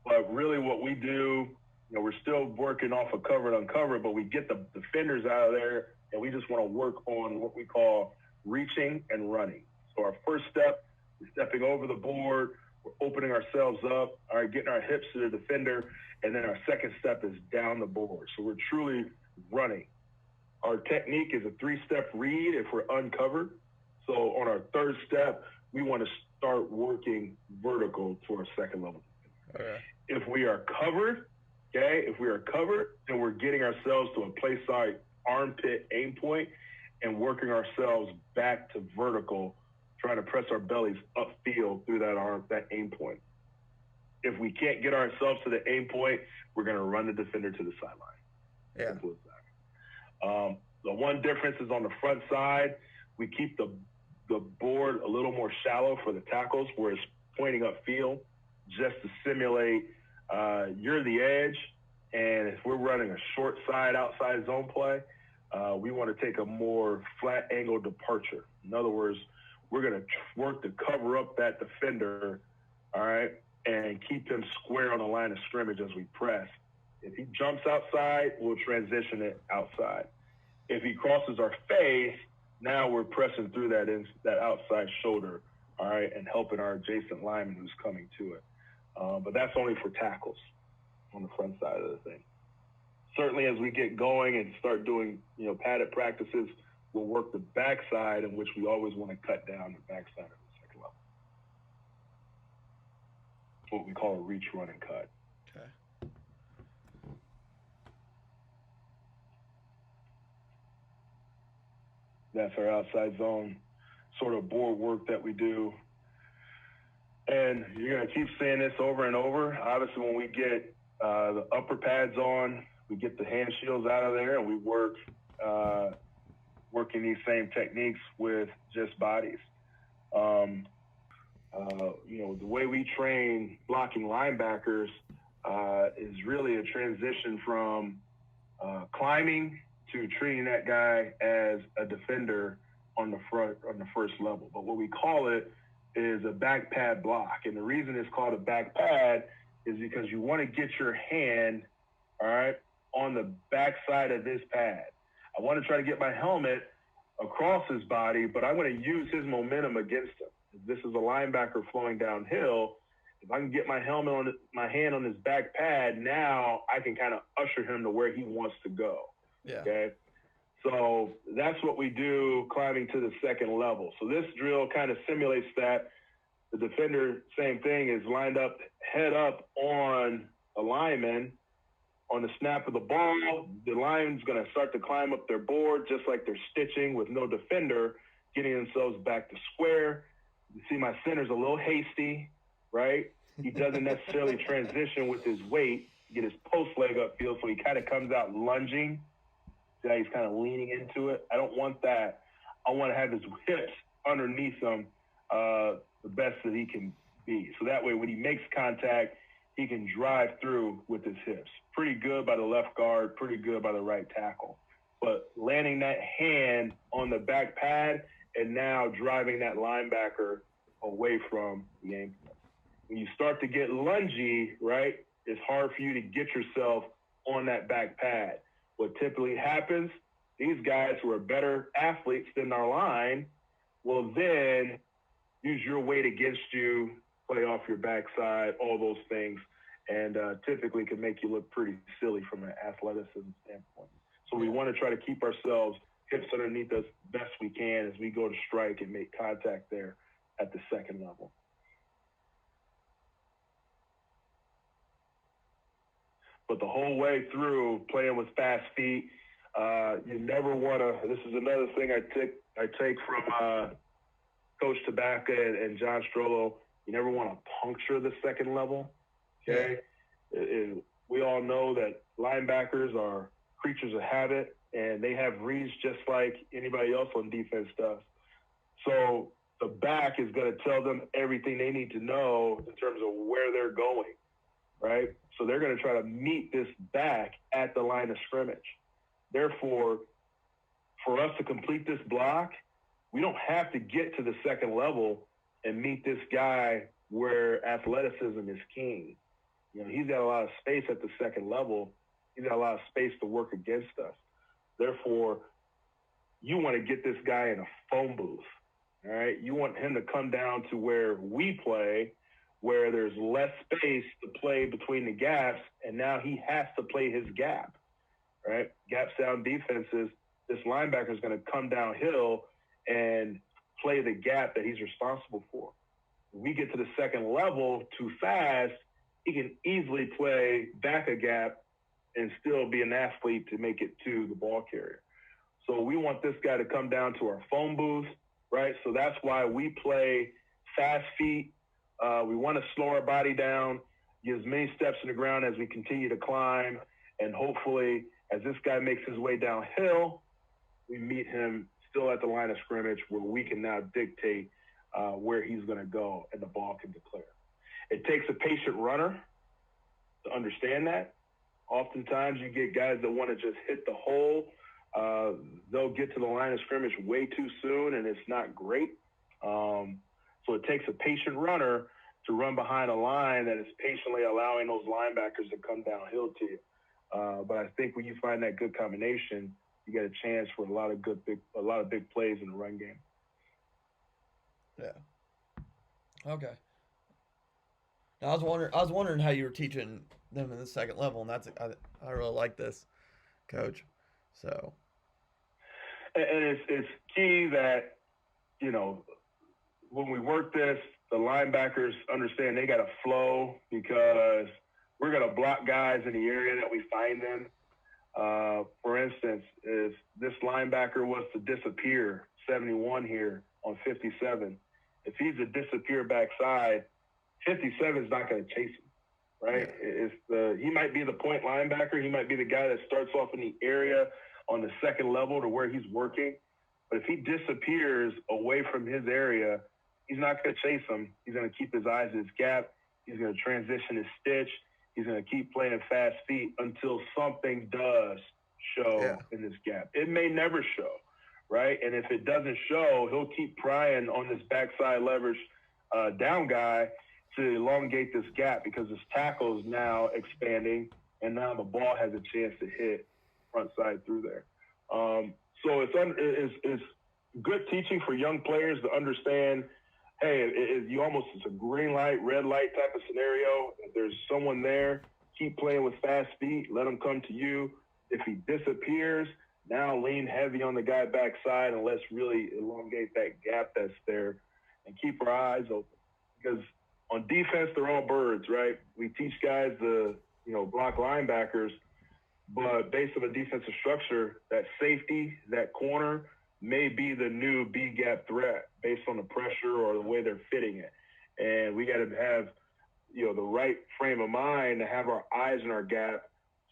But really what we do, we're still working off of covered, uncovered, but we get the defenders out of there and we just want to work on what we call reaching and running. So our first step is stepping over the board. We're opening ourselves up, all right, getting our hips to the defender. And then our second step is down the board. So we're truly running. Our technique is a 3-step read if we're uncovered. So on our third step, we want to start working vertical to our second level. Okay. If we are covered, then we're getting ourselves to a play side armpit aim point and working ourselves back to vertical, trying to press our bellies upfield through that aim point. If we can't get ourselves to the aim point, we're going to run the defender to the sideline. Yeah. Simple as that. The one difference is on the front side, we keep the board a little more shallow for the tackles where it's pointing upfield just to simulate you're the edge. And if we're running a short side outside zone play, we want to take a more flat angle departure. In other words, we're going to work to cover up that defender, all right, and keep him square on the line of scrimmage as we press. If he jumps outside, we'll transition it outside. If he crosses our face, now we're pressing through that outside shoulder, all right, and helping our adjacent lineman who's coming to it. But that's only for tackles on the front side of the thing. Certainly as we get going and start doing, padded practices, we'll work the backside, in which we always want to cut down the backside of the second level. It's what we call a reach, run, and cut. Okay. That's our outside zone sort of board work that we do. And you're going to keep seeing this over and over. Obviously, when we get the upper pads on, we get the hand shields out of there, and we working these same techniques with just bodies. Um, the way we train blocking linebackers is really a transition from climbing to treating that guy as a defender on the first level. But what we call it is a back pad block. And the reason it's called a back pad is because you want to get your hand, all right, on the back side of this pad. I want to try to get my helmet across his body, but I want to use his momentum against him. If this is a linebacker flowing downhill, if I can get my hand on his back pad, now I can kind of usher him to where he wants to go. Yeah. Okay. So that's what we do climbing to the second level. So this drill kind of simulates that. The defender, same thing, is lined up, head up on a lineman. On the snap of the ball, the line's going to start to climb up their board just like they're stitching with no defender, getting themselves back to square. You see my center's a little hasty, right? He doesn't necessarily transition with his weight, get his post leg upfield, so he kind of comes out lunging. See how he's kind of leaning into it? I don't want that. I want to have his hips underneath him the best that he can be. So that way when he makes contact, he can drive through with his hips. Pretty good by the left guard, pretty good by the right tackle. But landing that hand on the back pad and now driving that linebacker away from the ankle. When you start to get lungy, right, it's hard for you to get yourself on that back pad. What typically happens, these guys who are better athletes than our line will then use your weight against you, play off your backside, all those things, and typically can make you look pretty silly from an athleticism standpoint. So we want to try to keep ourselves hips underneath us best we can as we go to strike and make contact there at the second level. But the whole way through, playing with fast feet, you never want to. This is another thing I take from Coach Tabaka and John Strollo. You never want to puncture the second level. Okay, we all know that linebackers are creatures of habit, and they have reads just like anybody else on defense does. So the back is going to tell them everything they need to know in terms of where they're going, right? So they're going to try to meet this back at the line of scrimmage. Therefore, for us to complete this block, we don't have to get to the second level and meet this guy where athleticism is king. He's got a lot of space at the second level. He's got a lot of space to work against us. Therefore, you want to get this guy in a phone booth, all right? You want him to come down to where we play, where there's less space to play between the gaps, and now he has to play his gap, right? Gap sound defenses, this linebacker is going to come downhill and play the gap that he's responsible for. When we get to the second level too fast, he can easily play back a gap and still be an athlete to make it to the ball carrier. So we want this guy to come down to our phone booth, right? So that's why we play fast feet. We want to slow our body down, get as many steps in the ground as we continue to climb, and hopefully as this guy makes his way downhill, we meet him still at the line of scrimmage where we can now dictate where he's going to go and the ball can declare. It takes a patient runner to understand that. Oftentimes you get guys that want to just hit the hole. They'll get to the line of scrimmage way too soon, and it's not great. So it takes a patient runner to run behind a line that is patiently allowing those linebackers to come downhill to you. But I think when you find that good combination, you get a chance for a lot of big plays in the run game. Yeah. Okay. Now, I was wondering how you were teaching them in the second level, and I really like this, Coach. So. And it's key that, when we work this, the linebackers understand they got to flow because we're going to block guys in the area that we find them. For instance, if this linebacker was to disappear, 71 here on 57, if he's a disappear backside, 57 is not going to chase him, right? Yeah. He might be the point linebacker. He might be the guy that starts off in the area on the second level to where he's working. But if he disappears away from his area, he's not going to chase him. He's going to keep his eyes in his gap. He's going to transition his stitch. He's going to keep playing fast feet until something does show in this gap. It may never show, right? And if it doesn't show, he'll keep prying on this backside leverage down guy to elongate this gap because his tackle is now expanding, and now the ball has a chance to hit front side through there. So it's good teaching for young players to understand, hey, it's a green light, red light type of scenario. If there's someone there, keep playing with fast feet, let him come to you. If he disappears, now lean heavy on the guy backside and let's really elongate that gap that's there and keep our eyes open. Because on defense, they're all birds, right? We teach guys to, block linebackers, but based on the defensive structure, that safety, that corner may be the new B-gap threat based on the pressure or the way they're fitting it. And we got to have, the right frame of mind to have our eyes in our gap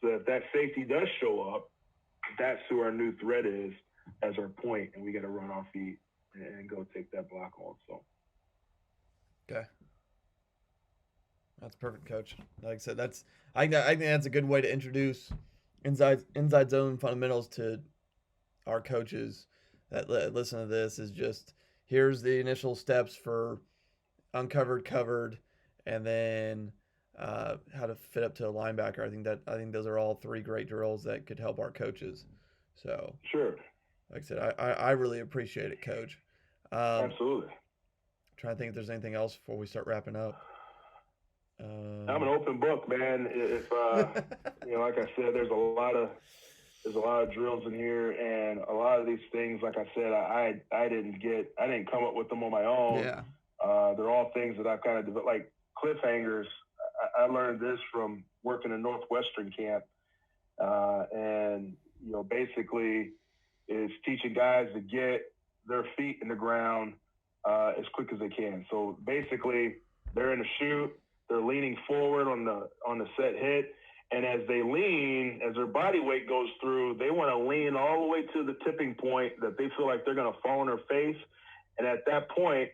so that if that safety does show up, that's who our new threat is as our point, and we got to run our feet and go take that block on. So. Okay. That's perfect, Coach. Like I said, I think that's a good way to introduce inside zone fundamentals to our coaches that listen to this. Is just here's the initial steps for uncovered, covered, and then how to fit up to a linebacker. I think those are all three great drills that could help our coaches. So sure. Like I said, I really appreciate it, Coach. Absolutely. Trying to think if there's anything else before we start wrapping up. I'm an open book, man. If like I said, there's a lot of drills in here, and a lot of these things, like I said, I didn't come up with them on my own. Yeah. They're all things that I've kind of developed, like cliffhangers. I learned this from working in Northwestern camp, and basically, is teaching guys to get their feet in the ground as quick as they can. So basically, they're in a shoot. They're leaning forward on the set hit, and as they lean, as their body weight goes through, they want to lean all the way to the tipping point that they feel like they're going to fall on their face, and at that point,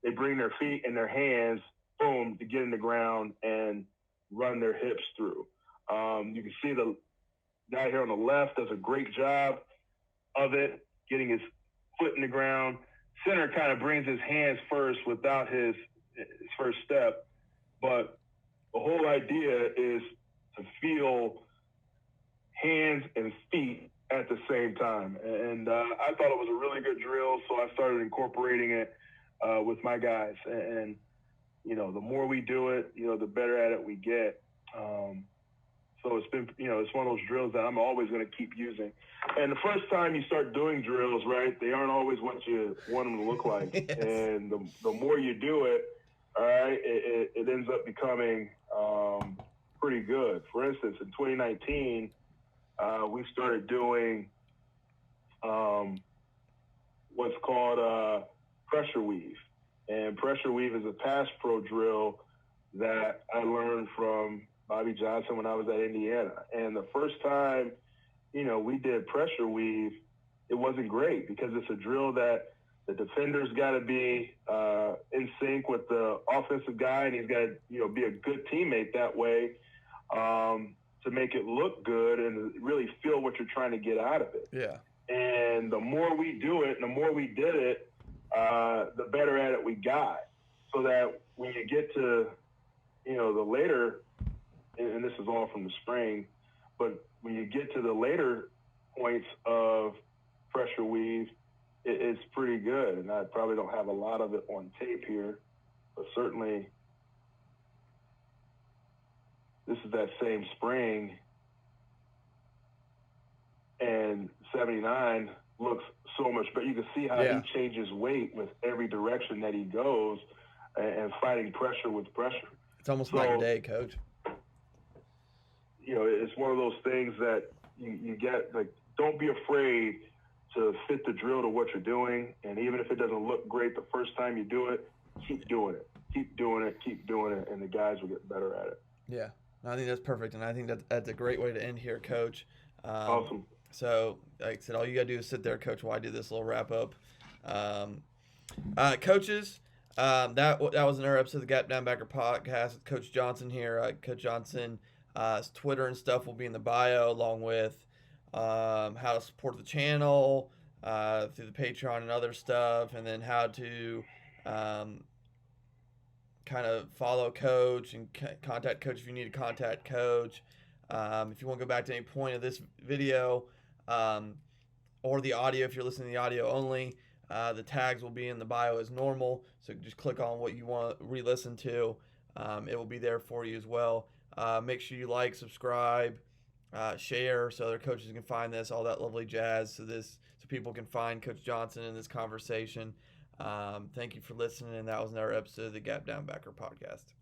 they bring their feet and their hands, boom, to get in the ground and run their hips through. You can see the guy here on the left does a great job of it, getting his foot in the ground. Center kind of brings his hands first without his first step. But the whole idea is to feel hands and feet at the same time. And I thought it was a really good drill, so I started incorporating it with my guys. And the more we do it, the better at it we get. So it's been, it's one of those drills that I'm always going to keep using. And the first time you start doing drills, right, they aren't always what you want them to look like. Yes. And the more you do it, all right, it ends up becoming pretty good. For instance, in 2019, we started doing what's called pressure weave. And pressure weave is a pass pro drill that I learned from Bobby Johnson when I was at Indiana. And the first time, we did pressure weave, it wasn't great because it's a drill that the defender's got to be in sync with the offensive guy, and he's got to, be a good teammate that way to make it look good and really feel what you're trying to get out of it. Yeah. And the more we do it, and the more we did it, the better at it we got. So that when you get to, the later, and this is all from the spring, but when you get to the later points of pressure weave, it's pretty good. And I probably don't have a lot of it on tape here, but certainly this is that same spring, and 79 looks so much better. You can see how he changes weight with every direction that he goes and fighting pressure with pressure. It's almost night and day, Coach. It's one of those things that you get, like, don't be afraid to fit the drill to what you're doing. And even if it doesn't look great the first time you do it, keep doing it. Keep doing it. Keep doing it. And the guys will get better at it. Yeah. I think that's perfect. And I think that's a great way to end here, Coach. Awesome. So, like I said, all you gotta do is sit there, Coach, while I do this little wrap up. Coaches, that was another episode of the Gap Down Backer podcast with Coach Johnson here. Coach Johnson, his Twitter and stuff will be in the bio, along with how to support the channel through the Patreon and other stuff, and then how to kind of follow Coach and contact Coach if you need to contact Coach. If you want to go back to any point of this video or the audio, if you're listening to the audio only, the tags will be in the bio as normal. So just click on what you want to re-listen to. It will be there for you as well. Make sure you like, subscribe, share so other coaches can find this, all that lovely jazz. So people can find Coach Johnson in this conversation. Thank you for listening, and that was another episode of the Gap Down Backer podcast.